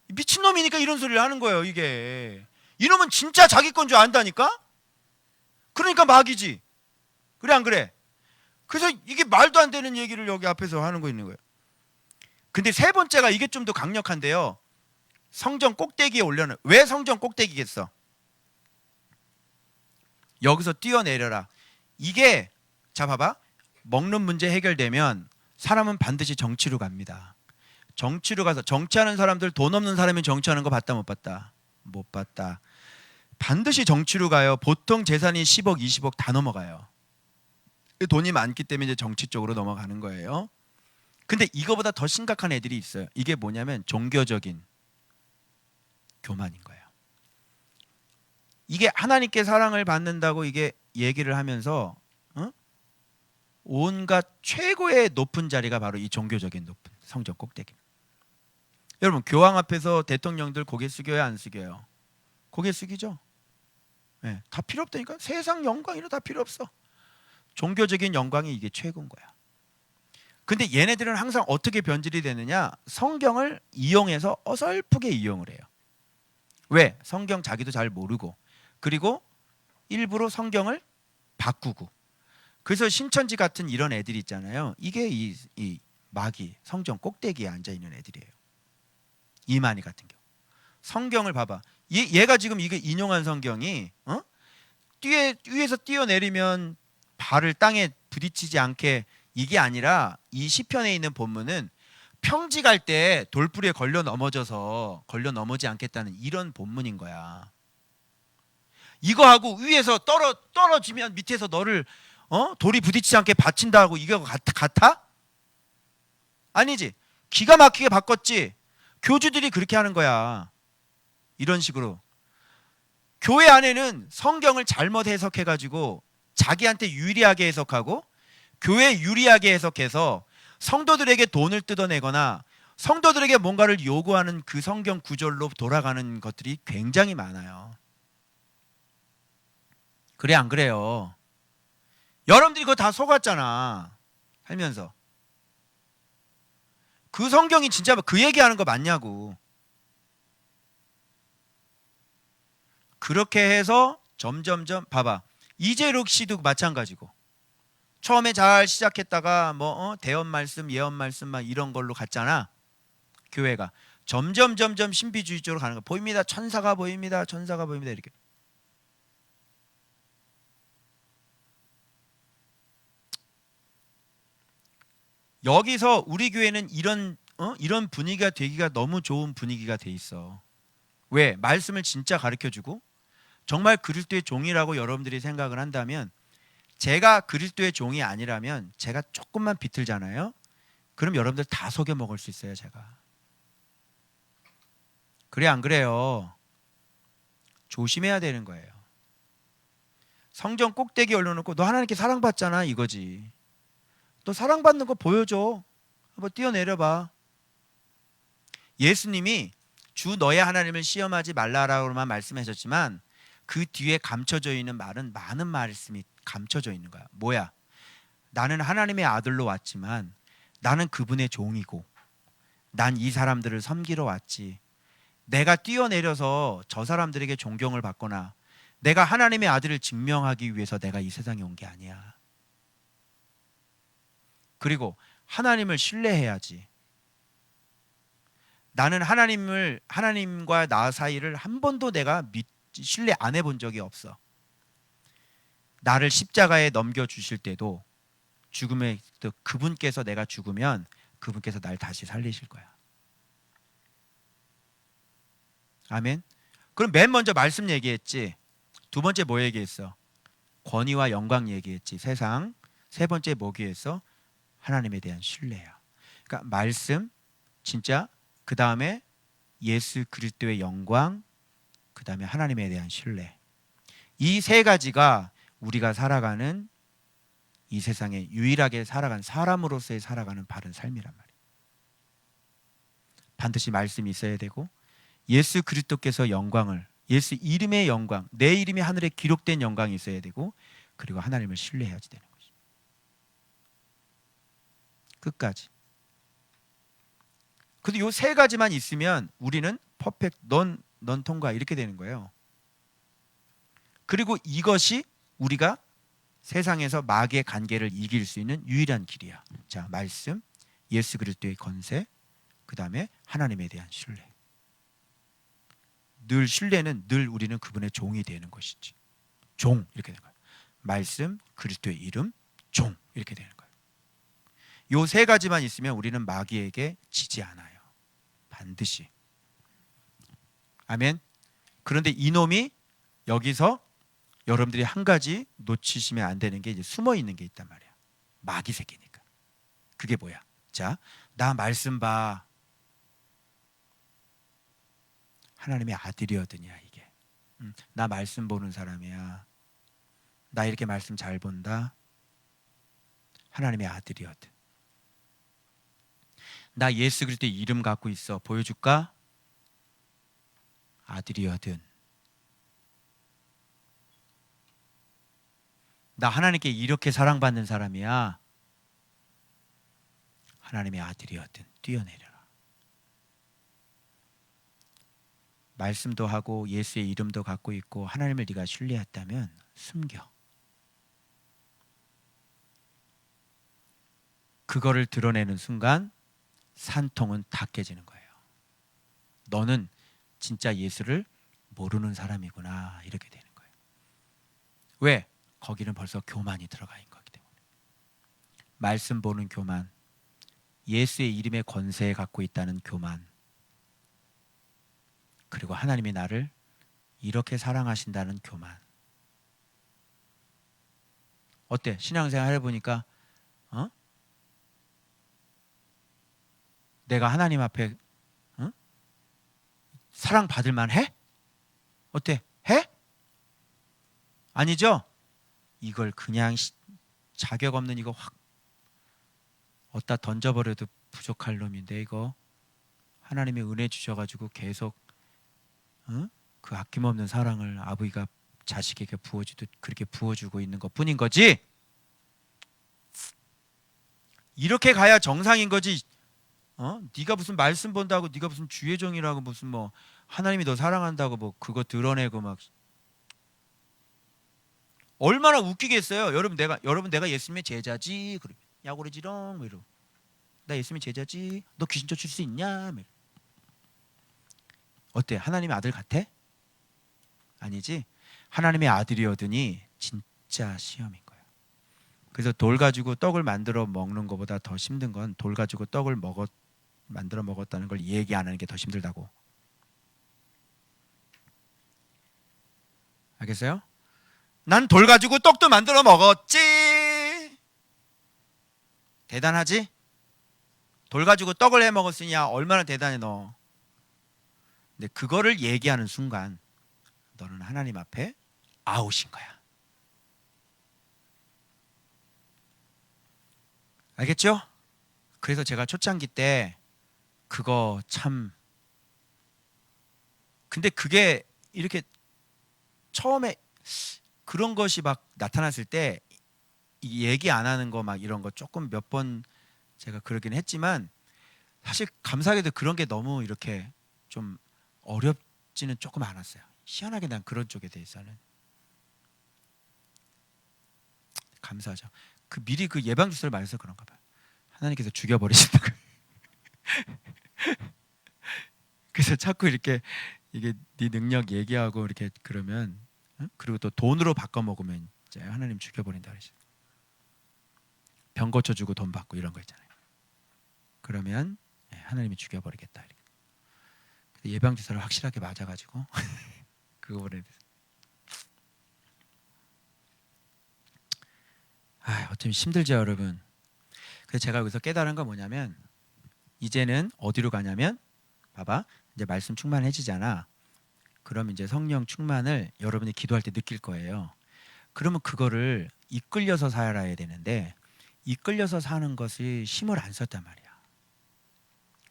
미친놈이니까 이런 소리를 하는 거예요. 이게 이놈은 진짜 자기 건 줄 안다니까. 그러니까 마귀지. 그래 안 그래? 그래서 이게 말도 안 되는 얘기를 여기 앞에서 하는 거 있는 거예요. 근데 세 번째가 이게 좀 더 강력한데요. 성전 꼭대기에 올려놓은. 왜 성전 꼭대기겠어? 여기서 뛰어내려라. 이게 자 봐봐. 먹는 문제 해결되면 사람은 반드시 정치로 갑니다. 정치로 가서 정치하는 사람들, 돈 없는 사람이 정치하는 거 봤다 못 봤다? 못 봤다. 반드시 정치로 가요. 보통 재산이 10억, 20억 다 넘어가요. 돈이 많기 때문에 이제 정치 쪽으로 넘어가는 거예요. 근데 이거보다 더 심각한 애들이 있어요. 이게 뭐냐면 종교적인 교만인 거예요. 이게 하나님께 사랑을 받는다고 이게 얘기를 하면서 온갖 최고의 높은 자리가 바로 이 종교적인 높은 성전 꼭대기. 여러분 교황 앞에서 대통령들 고개 숙여요 안 숙여요? 고개 숙이죠. 네, 다 필요 없다니까. 세상 영광 이런 다 필요 없어. 종교적인 영광이 이게 최고인 거야. 근데 얘네들은 항상 어떻게 변질이 되느냐? 성경을 이용해서 어설프게 이용을 해요. 왜? 성경 자기도 잘 모르고, 그리고 일부러 성경을 바꾸고. 그래서 신천지 같은 이런 애들 있잖아요. 이게 이 마귀 성전 꼭대기에 앉아 있는 애들이에요. 이만희 같은 경우. 성경을 봐봐. 얘가 지금 이게 인용한 성경이 위에서 뛰어내리면 발을 땅에 부딪히지 않게, 이게 아니라 이 시편에 있는 본문은 평지 갈 때 돌부리에 걸려 넘어지지 않겠다는 이런 본문인 거야. 이거하고 위에서 떨어지면 밑에서 너를 돌이 부딪히지 않게 받친다고 이거 같아? 아니지. 기가 막히게 바꿨지. 교주들이 그렇게 하는 거야. 이런 식으로. 교회 안에는 성경을 잘못 해석해가지고 자기한테 유리하게 해석하고 교회 유리하게 해석해서 성도들에게 돈을 뜯어내거나 성도들에게 뭔가를 요구하는 그 성경 구절로 돌아가는 것들이 굉장히 많아요. 그래 안 그래요? 여러분들이 그거 다 속았잖아. 살면서. 그 성경이 진짜 그 얘기하는 거 맞냐고. 그렇게 해서 점점점 봐봐. 이재록 씨도 마찬가지고. 처음에 잘 시작했다가 대언 말씀, 예언 말씀 막 이런 걸로 갔잖아. 교회가 점점 신비주의 쪽으로 가는 거. 보입니다. 천사가 보입니다. 이렇게. 여기서 우리 교회는 이런 분위기가 되기가 너무 좋은 분위기가 돼 있어. 왜? 말씀을 진짜 가르쳐주고 정말 그리스도의 종이라고 여러분들이 생각을 한다면, 제가 그리스도의 종이 아니라면 제가 조금만 비틀잖아요. 그럼 여러분들 다 속여 먹을 수 있어요, 제가. 그래 안 그래요? 조심해야 되는 거예요. 성전 꼭대기에 올려놓고 너 하나님께 사랑받잖아 이거지. 너 사랑받는 거 보여줘. 한번 뛰어내려봐. 예수님이 주 너의 하나님을 시험하지 말라라고만 말씀하셨지만 그 뒤에 감춰져 있는 말은 많은 말씀이 감춰져 있는 거야. 뭐야? 나는 하나님의 아들로 왔지만 나는 그분의 종이고 난 이 사람들을 섬기러 왔지. 내가 뛰어내려서 저 사람들에게 존경을 받거나 내가 하나님의 아들을 증명하기 위해서 내가 이 세상에 온 게 아니야. 그리고 하나님을 신뢰해야지. 나는 하나님과 나 사이를 한 번도 내가 신뢰 안 해본 적이 없어. 나를 십자가에 넘겨주실 때도 죽음에 또 그분께서 내가 죽으면 그분께서 날 다시 살리실 거야. 아멘. 그럼 맨 먼저 말씀 얘기했지. 두 번째 뭐 얘기했어? 권위와 영광 얘기했지. 세상. 세 번째 뭐 얘기했어? 하나님에 대한 신뢰야. 그러니까 말씀 진짜, 그 다음에 예수 그리스도의 영광, 그 다음에 하나님에 대한 신뢰. 이 세 가지가 우리가 살아가는 이 세상에 유일하게 살아가는 사람으로서의 살아가는 바른 삶이란 말이에요. 반드시 말씀이 있어야 되고 예수 그리스도께서 영광을, 예수 이름의 영광, 내 이름이 하늘에 기록된 영광이 있어야 되고, 그리고 하나님을 신뢰해야지 되는 거죠. 끝까지. 근데 요 세 가지만 있으면 우리는 퍼펙트, 넌 통과 이렇게 되는 거예요. 그리고 이것이 우리가 세상에서 마귀의 관계를 이길 수 있는 유일한 길이야. 자, 말씀, 예수 그리스도의 권세, 그 다음에 하나님에 대한 신뢰. 늘 신뢰는 늘 우리는 그분의 종이 되는 것이지. 종 이렇게 되는 거예요. 말씀, 그리스도의 이름, 종 이렇게 되는 거예요. 요 세 가지만 있으면 우리는 마귀에게 지지 않아요. 반드시. 아멘. 그런데 이놈이 여기서 여러분들이 한 가지 놓치시면 안 되는 게 이제 숨어 있는 게 있단 말이야. 마귀 새끼니까. 그게 뭐야? 자, 나 말씀 봐. 하나님의 아들이었더냐 이게. 나 말씀 보는 사람이야. 나 이렇게 말씀 잘 본다. 하나님의 아들이었든. 나 예수 그리스도의 이름 갖고 있어. 보여줄까? 아들이었든. 나 하나님께 이렇게 사랑받는 사람이야. 하나님의 아들이었든 뛰어내려라. 말씀도 하고 예수의 이름도 갖고 있고 하나님을 네가 신뢰했다면 숨겨. 그거를 드러내는 순간 산통은 다 깨지는 거예요. 너는 진짜 예수를 모르는 사람이구나 이렇게 되는 거예요. 왜? 거기는 벌써 교만이 들어가 있는 거기 때문에. 말씀 보는 교만, 예수의 이름의 권세에 갖고 있다는 교만, 그리고 하나님이 나를 이렇게 사랑하신다는 교만. 어때? 신앙생활 해보니까 내가 하나님 앞에 사랑받을 만해? 어때? 해? 아니죠? 이걸 그냥 자격 없는 이거 확 어디다 던져버려도 부족할 놈인데 이거 하나님이 은혜 주셔가지고 계속 그 아낌없는 사랑을 아버지가 자식에게 부어주듯 그렇게 부어주고 있는 것뿐인 거지. 이렇게 가야 정상인 거지. 네가 무슨 말씀 본다고 네가 무슨 주의 종이라고 무슨 뭐 하나님이 너 사랑한다고 뭐 그거 드러내고 막 얼마나 웃기겠어요. 여러분 내가 예수님의 제자지. 그러면 야구르지롱 뭐 이러고 나 예수님의 제자지. 너 귀신 쫓을 수 있냐? 뭐 어때? 하나님의 아들 같아? 아니지. 하나님의 아들이어더니 진짜 시험인 거야. 그래서 돌 가지고 떡을 만들어 먹는 것보다 더 힘든 건 돌 가지고 떡을 만들어 먹었다는 걸 얘기 안 하는 게 더 힘들다고. 알겠어요? 난 돌 가지고 떡도 만들어 먹었지. 대단하지? 돌 가지고 떡을 해 먹었으냐 얼마나 대단해 너. 근데 그거를 얘기하는 순간 너는 하나님 앞에 아웃인 거야. 알겠죠? 그래서 제가 초창기 때 그거 참 근데 그게 이렇게 처음에 그런 것이 막 나타났을 때 얘기 안 하는 거 막 이런 거 조금 몇 번 제가 그러긴 했지만 사실 감사하게도 그런 게 너무 이렇게 좀 어렵지는 조금 않았어요. 희한하게 난 그런 쪽에 대해서는 감사하죠. 그 미리 그 예방 주사를 맞아서 그런가 봐요. 하나님께서 죽여버리신다. 그래서 자꾸 이렇게 이게 네 능력 얘기하고 이렇게 그러면 그리고 또 돈으로 바꿔 먹으면 이제 하나님 죽여버린다 그러시. 병 고쳐주고 돈 받고 이런 거 있잖아요. 그러면 하나님이 죽여버리겠다. 이렇게. 예방 주사를 확실하게 맞아가지고 그거에 대해서 어쩜 힘들죠 여러분. 그래서 제가 여기서 깨달은 건 뭐냐면 이제는 어디로 가냐면 봐봐 이제 말씀 충만해지잖아. 그럼 이제 성령 충만을 여러분이 기도할 때 느낄 거예요. 그러면 그거를 이끌려서 살아야 되는데 이끌려서 사는 것이 힘을 안 썼단 말이야.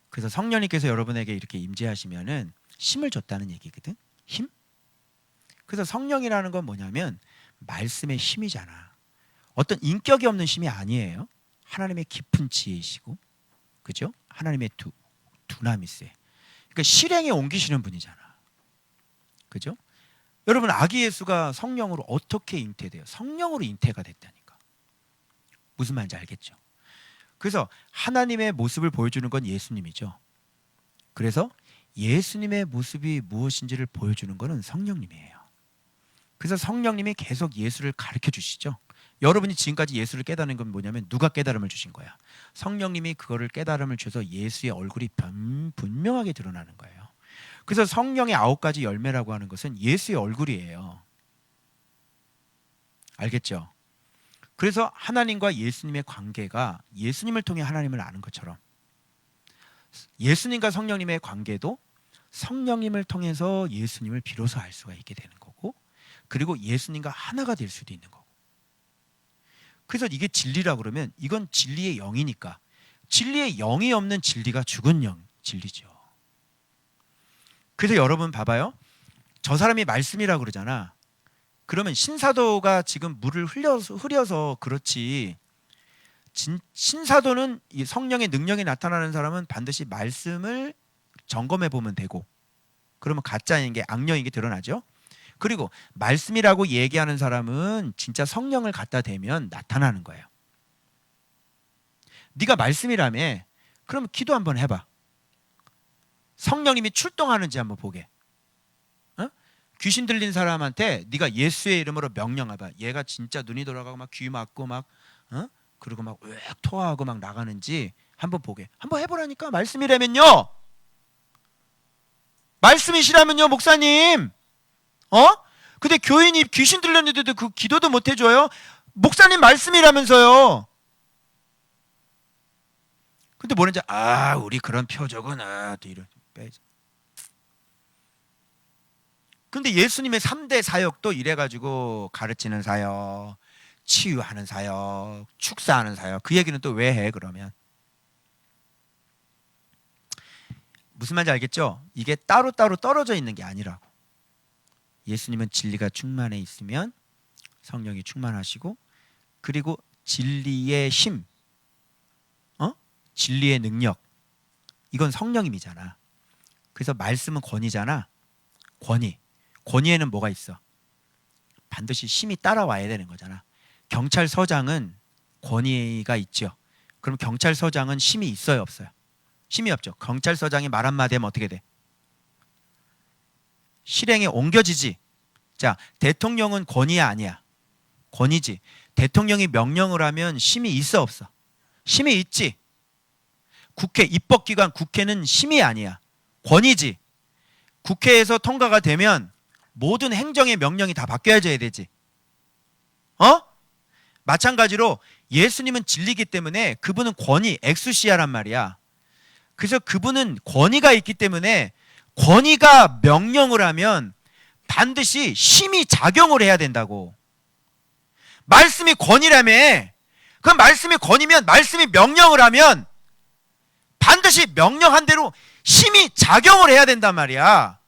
그래서 성령님께서 여러분에게 이렇게 임재하시면은 힘을 줬다는 얘기거든. 힘? 그래서 성령이라는 건 뭐냐면 말씀의 힘이잖아. 어떤 인격이 없는 힘이 아니에요. 하나님의 깊은 지혜이시고, 그죠? 하나님의 두나미스. 그러니까 실행에 옮기시는 분이잖아. 그죠? 여러분, 아기 예수가 성령으로 어떻게 잉태돼요? 성령으로 잉태가 됐다니까. 무슨 말인지 알겠죠? 그래서 하나님의 모습을 보여주는 건 예수님이죠. 그래서 예수님의 모습이 무엇인지를 보여주는 것은 성령님이에요. 그래서 성령님이 계속 예수를 가르쳐 주시죠. 여러분이 지금까지 예수를 깨달은 건 뭐냐면 누가 깨달음을 주신 거야? 성령님이 그거를 깨달음을 줘서 예수의 얼굴이 분명하게 드러나는 거예요. 그래서 성령의 9가지 열매라고 하는 것은 예수의 얼굴이에요. 알겠죠? 그래서 하나님과 예수님의 관계가 예수님을 통해 하나님을 아는 것처럼 예수님과 성령님의 관계도 성령님을 통해서 예수님을 비로소 알 수가 있게 되는 거고, 그리고 예수님과 하나가 될 수도 있는 거고. 그래서 이게 진리라 그러면 이건 진리의 영이니까, 진리의 영이 없는 진리가 죽은 영 진리죠. 그래서 여러분 봐봐요. 저 사람이 말씀이라고 그러잖아. 그러면 신사도가 지금 물을 흐려서 그렇지, 신사도는 이 성령의 능력이 나타나는 사람은 반드시 말씀을 점검해 보면 되고, 그러면 가짜인 게, 악령인 게 드러나죠. 그리고 말씀이라고 얘기하는 사람은 진짜 성령을 갖다 대면 나타나는 거예요. 네가 말씀이라며, 그러면 기도 한번 해봐. 성령님이 출동하는지 한번 보게. 어? 귀신 들린 사람한테 네가 예수의 이름으로 명령해봐. 얘가 진짜 눈이 돌아가고 막 귀 막고 막 그리고 막 왜 토하고 막 나가는지 한번 보게. 한번 해보라니까. 말씀이라면요. 말씀이시라면요, 목사님. 근데 교인이 귀신 들렸는데도 그 기도도 못 해줘요. 목사님 말씀이라면서요. 근데 뭐는지, 우리 그런 표적은 또 이런 빼지. 근데 예수님의 3대 사역도 이래가지고 가르치는 사역, 치유하는 사역, 축사하는 사역, 그 얘기는 또 왜 해 그러면? 무슨 말인지 알겠죠? 이게 따로따로 떨어져 있는 게 아니라고. 예수님은 진리가 충만해 있으면 성령이 충만하시고, 그리고 진리의 힘, 진리의 능력, 이건 성령님이잖아. 그래서 말씀은 권위잖아. 권위에는 뭐가 있어? 반드시 힘이 따라와야 되는 거잖아. 경찰서장은 권위가 있죠. 그럼 경찰서장은 힘이 있어요, 없어요? 힘이 없죠. 경찰서장이 말 한마디 하면 어떻게 돼? 실행에 옮겨지지. 자, 대통령은 권위야 아니야? 권위지. 대통령이 명령을 하면 힘이 있어 없어? 힘이 있지. 국회, 입법기관 국회는 힘이 아니야. 권위지. 국회에서 통과가 되면 모든 행정의 명령이 다 바뀌어져야 되지. 마찬가지로 예수님은 진리기 때문에 그분은 권위, 엑수시아란 말이야. 그래서 그분은 권위가 있기 때문에 권위가 명령을 하면 반드시 힘이 작용을 해야 된다고. 말씀이 권위라며. 그럼 말씀이 권위면, 말씀이 명령을 하면 반드시 명령한 대로 힘이 작용을 해야 된단 말이야.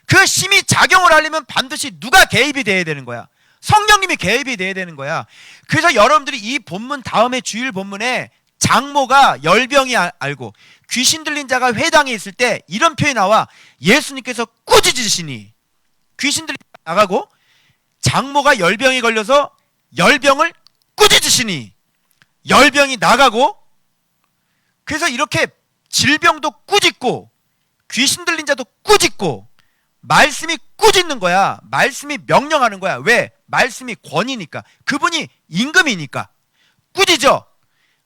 그 힘이 작용을 하려면 반드시 누가 개입이 돼야 되는 거야? 성령님이 개입이 돼야 되는 거야. 그래서 여러분들이 이 본문 다음에 주일 본문에 장모가 열병이 알고 귀신 들린 자가 회당에 있을 때 이런 표현이 나와. 예수님께서 꾸짖으시니, 귀신 들린 자가 나가고 장모가 열병이 걸려서 열병을 꾸짖으시니 열병이 나가고, 그래서 이렇게 질병도 꾸짖고 귀신 들린 자도 꾸짖고 말씀이 꾸짖는 거야. 말씀이 명령하는 거야. 왜? 말씀이 권위니까. 그분이 임금이니까 꾸짖어.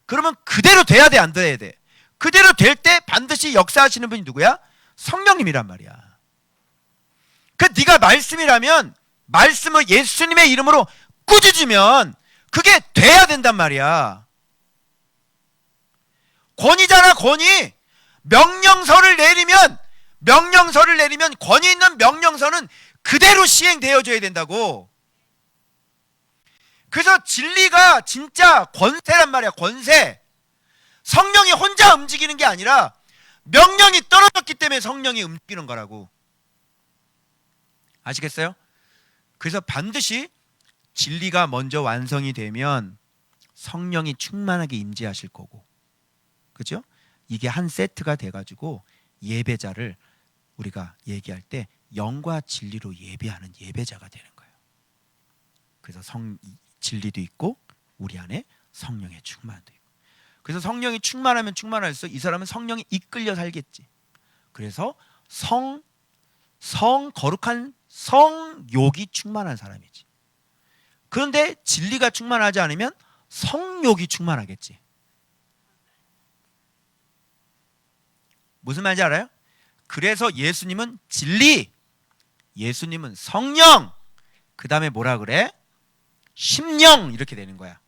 그러면 그대로 돼야 돼, 안 돼야 돼? 그대로 될 때 반드시 역사하시는 분이 누구야? 성령님이란 말이야. 그 네가 말씀이라면, 말씀을 예수님의 이름으로 꾸짖으면 그게 돼야 된단 말이야. 권위잖아, 권위. 명령서를 내리면 권위 있는 명령서는 그대로 시행되어져야 된다고. 그래서 진리가 진짜 권세란 말이야, 권세. 성령이 혼자 움직이는 게 아니라 명령이 떨어졌기 때문에 성령이 움직이는 거라고. 아시겠어요? 그래서 반드시 진리가 먼저 완성이 되면 성령이 충만하게 임재하실 거고, 그죠? 이게 한 세트가 돼가지고 예배자를 우리가 얘기할 때 영과 진리로 예배하는 예배자가 되는 거예요. 그래서 진리도 있고 우리 안에 성령의 충만도 있고. 그래서 성령이 충만하면 충만할수록 이 사람은 성령이 이끌려 살겠지. 그래서 거룩한 성욕이 충만한 사람이지. 그런데 진리가 충만하지 않으면 성욕이 충만하겠지. 무슨 말인지 알아요? 그래서 예수님은 진리, 예수님은 성령, 그 다음에 뭐라 그래? 심령, 이렇게 되는 거야.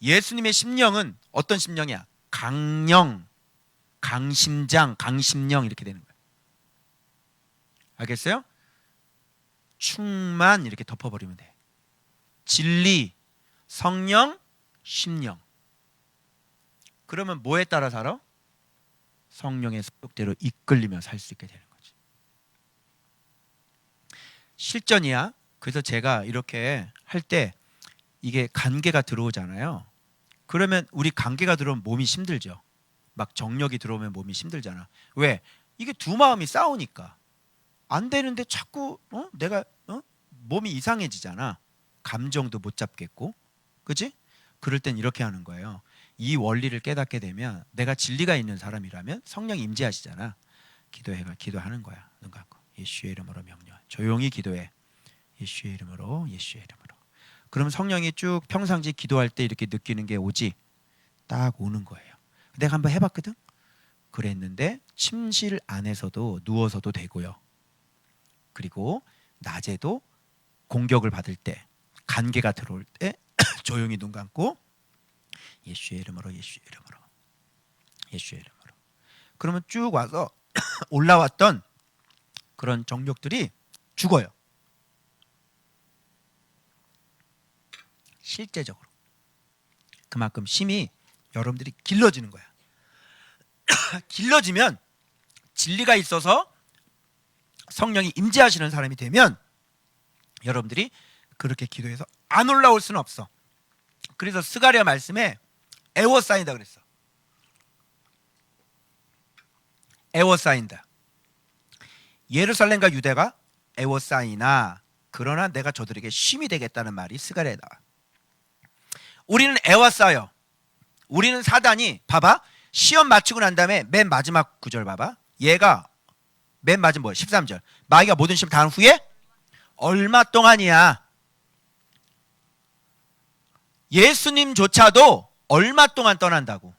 예수님의 심령은 어떤 심령이야? 강령, 강심장, 강심령, 이렇게 되는 거야. 알겠어요? 충만, 이렇게 덮어버리면 돼. 진리, 성령, 심령. 그러면 뭐에 따라 살아? 성령의 속대로 이끌리며 살 수 있게 되는 거지. 실전이야. 그래서 제가 이렇게 할 때 이게 관계가 들어오잖아요. 그러면 우리 관계가 들어오면 몸이 힘들죠. 막 정력이 들어오면 몸이 힘들잖아. 왜? 이게 두 마음이 싸우니까. 안 되는데 자꾸 내가 몸이 이상해지잖아. 감정도 못 잡겠고, 그지? 그럴 땐 이렇게 하는 거예요. 이 원리를 깨닫게 되면 내가 진리가 있는 사람이라면 성령이 임재하시잖아. 기도하는 거야. 눈 감고 예수의 이름으로 명령. 조용히 기도해. 예수의 이름으로, 예수의 이름으로. 그럼 성령이 쭉 평상시 기도할 때 이렇게 느끼는 게 오지. 딱 오는 거예요. 내가 한번 해봤거든. 그랬는데 침실 안에서도 누워서도 되고요. 그리고 낮에도 공격을 받을 때, 간계가 들어올 때 조용히 눈 감고 예수의 이름으로, 예수의 이름으로, 예수의 이름으로. 그러면 쭉 와서 올라왔던 그런 정욕들이 죽어요. 실제적으로. 그만큼 심히 여러분들이 길러지는 거야. 길러지면 진리가 있어서 성령이 임재하시는 사람이 되면 여러분들이 그렇게 기도해서 안 올라올 수는 없어. 그래서 스가랴 말씀에 애워싸인다 그랬어. 애워싸인다. 예루살렘과 유대가 애워싸이나 그러나 내가 저들에게 쉼이 되겠다는 말이 스가랴에 나와. 우리는 애워싸요. 우리는 사단이 봐봐. 시험 마치고 난 다음에 맨 마지막 구절 봐봐. 얘가 맨 마지막 뭐야? 13절. 마귀가 모든 시험 다 한 후에 얼마 동안이야. 예수님조차도 얼마 동안 떠난다고.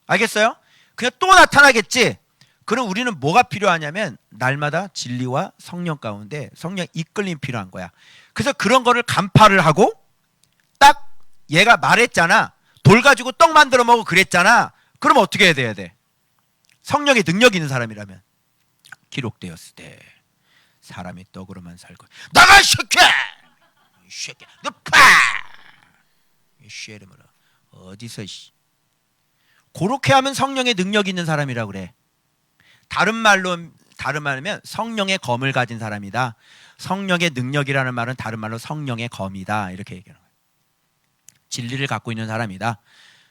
알겠어요? 그냥 또 나타나겠지. 그럼 우리는 뭐가 필요하냐면 날마다 진리와 성령 가운데 성령 이끌림 필요한 거야. 그래서 그런 거를 간파를 하고 딱 얘가 말했잖아. 돌 가지고 떡 만들어 먹어 그랬잖아. 그럼 어떻게 해야 돼? 성령의 능력 있는 사람이라면 기록되었을 때 사람이 떡으로만 살고 나가 이 새끼 너 파! 이 쉐르므로 어디서 그렇게 하면 성령의 능력 있는 사람이라고 그래. 다른 말로 하면 성령의 검을 가진 사람이다. 성령의 능력이라는 말은 다른 말로 성령의 검이다. 이렇게 얘기하는 거예요. 진리를 갖고 있는 사람이다.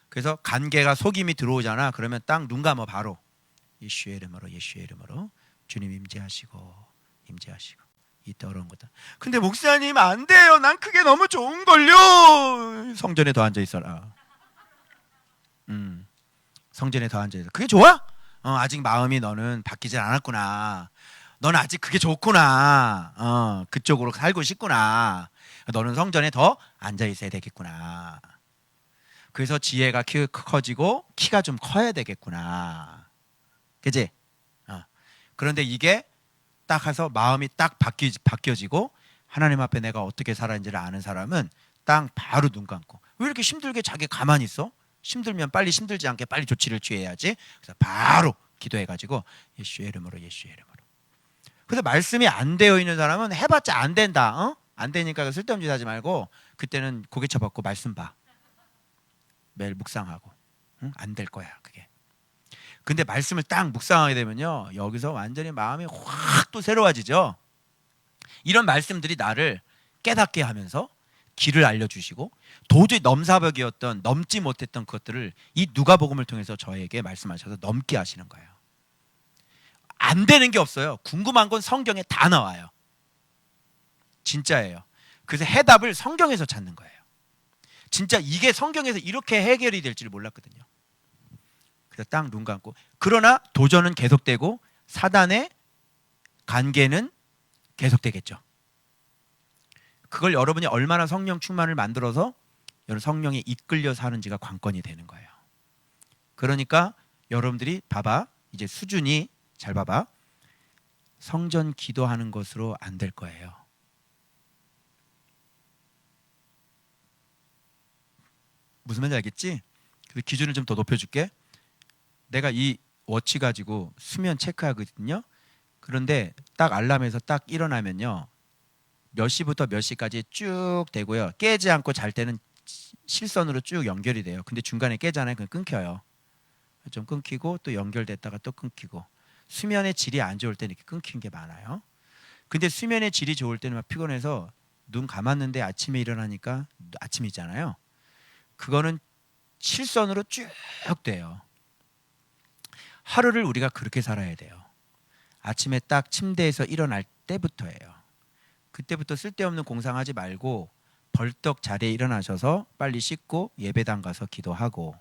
그래서 간계가 속임이 들어오잖아. 그러면 딱 눈 감아 바로 예수의 이름으로, 예수의 이름으로 주님 임재하시고 이때 어려운 거다. 근데 목사님 안 돼요. 난 그게 너무 좋은걸요. 성전에 더 앉아 있어라. 성전에 더 앉아 있어. 그게 좋아? 아직 마음이 너는 바뀌질 않았구나. 너는 아직 그게 좋구나. 그쪽으로 살고 싶구나. 너는 성전에 더 앉아 있어야 되겠구나. 그래서 지혜가 커지고 키가 좀 커야 되겠구나. 그치? 그런데 이게 딱 해서 마음이 딱 바뀌어지고 하나님 앞에 내가 어떻게 살았는지를 아는 사람은 딱 바로 눈 감고 왜 이렇게 힘들게 자기 가만히 있어? 힘들면 빨리 힘들지 않게 빨리 조치를 취해야지. 그래서 바로 기도해가지고 예수의 이름으로, 예수의 이름으로. 그래서 말씀이 안 되어 있는 사람은 해봤자 안 된다. 안 되니까 쓸데없는 짓 하지 말고 그때는 고개 쳐박고 말씀 봐. 매일 묵상하고. 안 될 거야 그게. 근데 말씀을 딱 묵상하게 되면요 여기서 완전히 마음이 확 또 새로워지죠. 이런 말씀들이 나를 깨닫게 하면서 길을 알려주시고 도저히 넘사벽이었던 넘지 못했던 것들을 이 누가복음을 통해서 저에게 말씀하셔서 넘게 하시는 거예요. 안 되는 게 없어요. 궁금한 건 성경에 다 나와요. 진짜예요. 그래서 해답을 성경에서 찾는 거예요. 진짜 이게 성경에서 이렇게 해결이 될 줄 몰랐거든요. 그래서 딱 눈 감고, 그러나 도전은 계속되고 사단의 관계는 계속되겠죠. 그걸 여러분이 얼마나 성령 충만을 만들어서 여러분 성령에 이끌려 사는지가 관건이 되는 거예요. 그러니까 여러분들이 봐봐, 이제 수준이, 잘 봐봐, 성전 기도하는 것으로 안 될 거예요. 무슨 말인지 알겠지? 그래서 기준을 좀 더 높여줄게. 내가 이 워치 가지고 수면 체크하거든요. 그런데 딱 알람에서 딱 일어나면요, 몇 시부터 몇 시까지 쭉 되고요, 깨지 않고 잘 때는 실선으로 쭉 연결이 돼요. 근데 중간에 깨잖아요. 그냥 끊겨요. 좀 끊기고 또 연결됐다가 또 끊기고. 수면의 질이 안 좋을 때는 이렇게 끊긴 게 많아요. 근데 수면의 질이 좋을 때는 막 피곤해서 눈 감았는데 아침에 일어나니까 아침이잖아요. 그거는 실선으로 쭉 돼요. 하루를 우리가 그렇게 살아야 돼요. 아침에 딱 침대에서 일어날 때부터예요. 그때부터 쓸데없는 공상하지 말고 벌떡 자리에 일어나셔서 빨리 씻고 예배당 가서 기도하고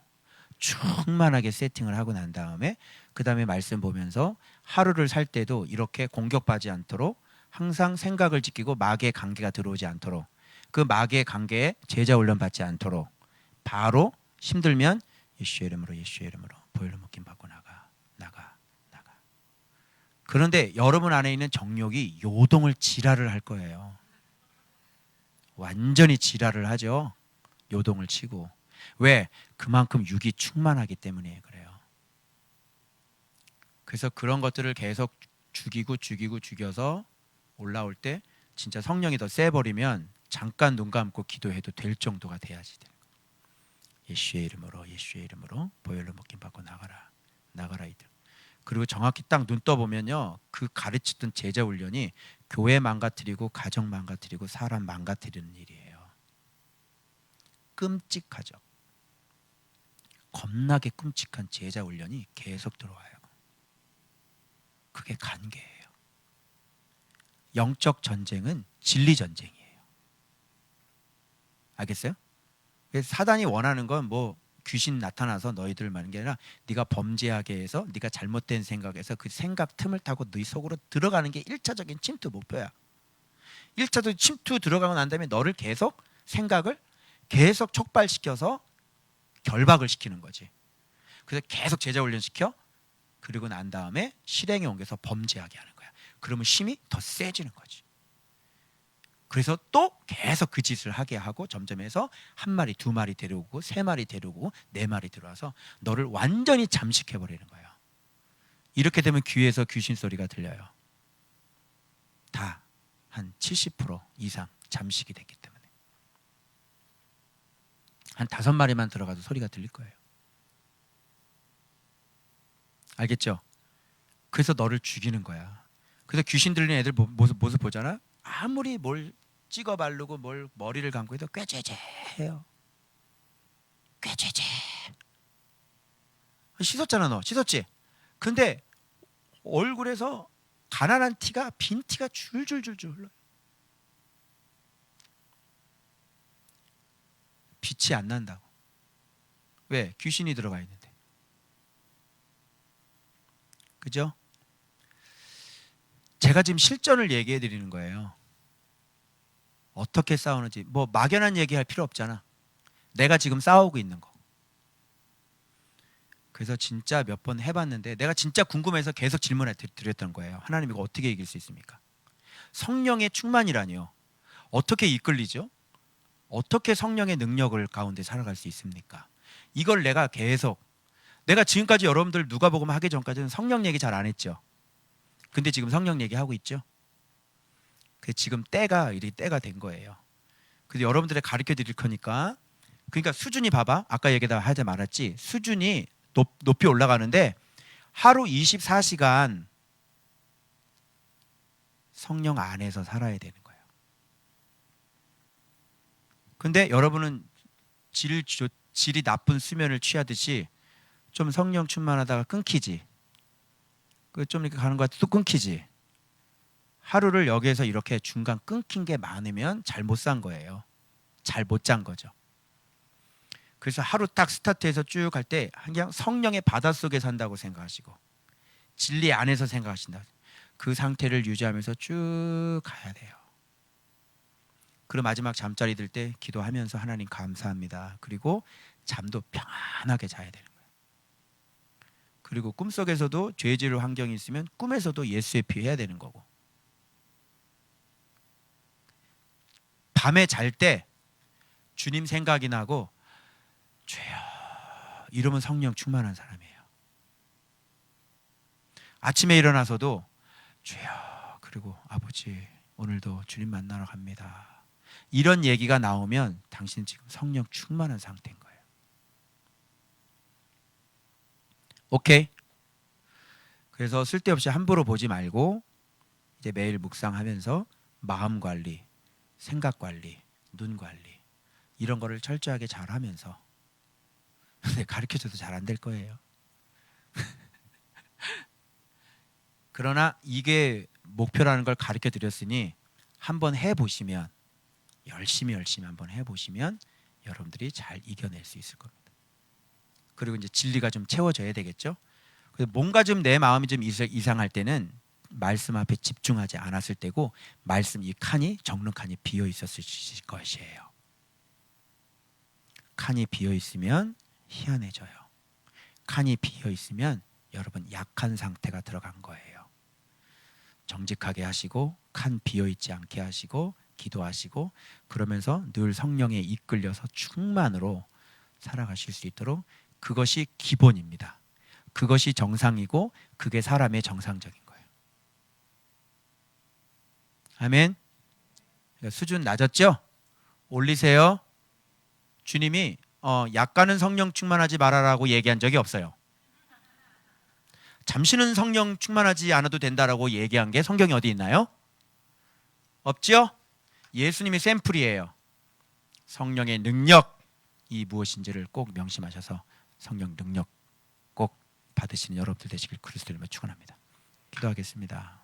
충만하게 세팅을 하고 난 다음에 그 다음에 말씀 보면서 하루를 살 때도 이렇게 공격받지 않도록 항상 생각을 지키고 마귀의 관계가 들어오지 않도록, 그 마귀의 관계에 제자 훈련 받지 않도록 바로 힘들면 예수의 이름으로 예수의 이름으로 보혈로 묶임 받고 나가. 그런데 여러분 안에 있는 정욕이 요동을 지랄을 할 거예요. 완전히 지랄을 하죠. 요동을 치고. 왜? 그만큼 육이 충만하기 때문에 그래요. 그래서 그런 것들을 계속 죽여서 올라올 때 진짜 성령이 더 세버리면 잠깐 눈 감고 기도해도 될 정도가 돼야지 돼요. 예수의 이름으로 보혈로 묶임 받고 나가라 이들. 그리고 정확히 딱 눈 떠보면요, 그 가르치던 제자 훈련이 교회 망가뜨리고 가정 망가뜨리고 사람 망가뜨리는 일이에요. 끔찍하죠. 겁나게 끔찍한 제자 훈련이 계속 들어와요. 그게 관계예요. 영적 전쟁은 진리 전쟁이에요. 알겠어요? 그래서 사단이 원하는 건 뭐 귀신 나타나서 너희들 말하는 게 아니라 네가 범죄하게 해서 네가 잘못된 생각에서 그 생각 틈을 타고 네 속으로 들어가는 게 1차적인 침투 목표야. 1차적인 침투 들어가고 난 다음에 너를 계속 생각을 계속 촉발시켜서 결박을 시키는 거지. 그래서 계속 제자 훈련시켜. 그리고 난 다음에 실행에 옮겨서 범죄하게 하는 거야. 그러면 힘이 더 세지는 거지. 그래서 또 계속 그 짓을 하게 하고 점점 해서 한 마리, 두 마리 데려오고 세 마리 데려오고 네 마리 들어와서 너를 완전히 잠식해버리는 거예요. 이렇게 되면 귀에서 귀신 소리가 들려요. 다 한 70% 이상 잠식이 됐기 때문에. 한 5마리만 들어가도 소리가 들릴 거예요. 알겠죠? 그래서 너를 죽이는 거야. 그래서 귀신 들리는 애들 모습 보잖아. 아무리 뭘 찍어 바르고 뭘 머리를 감고 해도 꾀죄죄해요. 꾀죄죄. 씻었잖아, 너 씻었지? 근데 얼굴에서 가난한 티가, 빈 티가 줄줄줄줄 흘러요. 빛이 안 난다고. 왜? 귀신이 들어가 있는데. 그죠? 제가 지금 실전을 얘기해 드리는 거예요. 어떻게 싸우는지. 뭐 막연한 얘기할 필요 없잖아. 내가 지금 싸우고 있는 거. 그래서 진짜 몇 번 해봤는데 내가 진짜 궁금해서 계속 질문을 드렸던 거예요. 하나님 이거 어떻게 이길 수 있습니까? 성령의 충만이라니요. 어떻게 이끌리죠? 어떻게 성령의 능력을 가운데 살아갈 수 있습니까? 이걸 내가 지금까지 여러분들 누가복음 하기 전까지는 성령 얘기 잘 안 했죠. 근데 지금 성령 얘기하고 있죠. 그 지금 때가 된 거예요. 그래서 여러분들의 가르쳐 드릴 거니까. 그러니까 수준이 봐봐. 아까 얘기다 하지 말았지. 수준이 높이 올라가는데 하루 24시간 성령 안에서 살아야 되는 거예요. 근데 여러분은 질이 나쁜 수면을 취하듯이 좀 성령 충만하다가 끊기지. 그 좀 이렇게 가는 것 같아 또 끊기지. 하루를 여기에서 이렇게 중간 끊긴 게 많으면 잘 못 산 거예요. 잘 못 잔 거죠. 그래서 하루 딱 스타트해서 쭉 갈 때 그냥 성령의 바닷속에 산다고 생각하시고 진리 안에서 생각하신다. 그 상태를 유지하면서 쭉 가야 돼요. 그리고 마지막 잠자리 들 때 기도하면서 하나님 감사합니다. 그리고 잠도 평안하게 자야 되는 거예요. 그리고 꿈속에서도 죄지을 환경이 있으면 꿈에서도 예수의 피 해야 되는 거고, 밤에 잘 때 주님 생각이 나고 죄여 이러면 성령 충만한 사람이에요. 아침에 일어나서도 죄여 그리고 아버지 오늘도 주님 만나러 갑니다. 이런 얘기가 나오면 당신 지금 성령 충만한 상태인 거예요. 오케이? 그래서 쓸데없이 함부로 보지 말고 이제 매일 묵상하면서 마음 관리, 생각 관리, 눈 관리 이런 거를 철저하게 잘 하면서 근데 가르쳐줘도 잘 안 될 거예요. 그러나 이게 목표라는 걸 가르쳐 드렸으니 한번 해보시면 열심히 한번 해보시면 여러분들이 잘 이겨낼 수 있을 겁니다. 그리고 이제 진리가 좀 채워져야 되겠죠. 그래서 뭔가 좀 내 마음이 좀 이상할 때는 말씀 앞에 집중하지 않았을 때고 말씀 이 칸이 적는 칸이 비어 있었을 것이에요. 칸이 비어 있으면 희한해져요. 칸이 비어 있으면 여러분 약한 상태가 들어간 거예요. 정직하게 하시고 칸 비어 있지 않게 하시고 기도하시고 그러면서 늘 성령에 이끌려서 충만으로 살아가실 수 있도록 그것이 기본입니다. 그것이 정상이고 그게 사람의 정상적인 거예요. 아멘. 수준 낮았죠? 올리세요. 주님이 약간은 성령 충만하지 말아라고 얘기한 적이 없어요. 잠시는 성령 충만하지 않아도 된다라고 얘기한 게 성경에 어디 있나요? 없죠? 예수님이 샘플이에요. 성령의 능력이 무엇인지를 꼭 명심하셔서 성령 능력 꼭 받으시는 여러분들 되시길 그리스도로 축원합니다. 기도하겠습니다.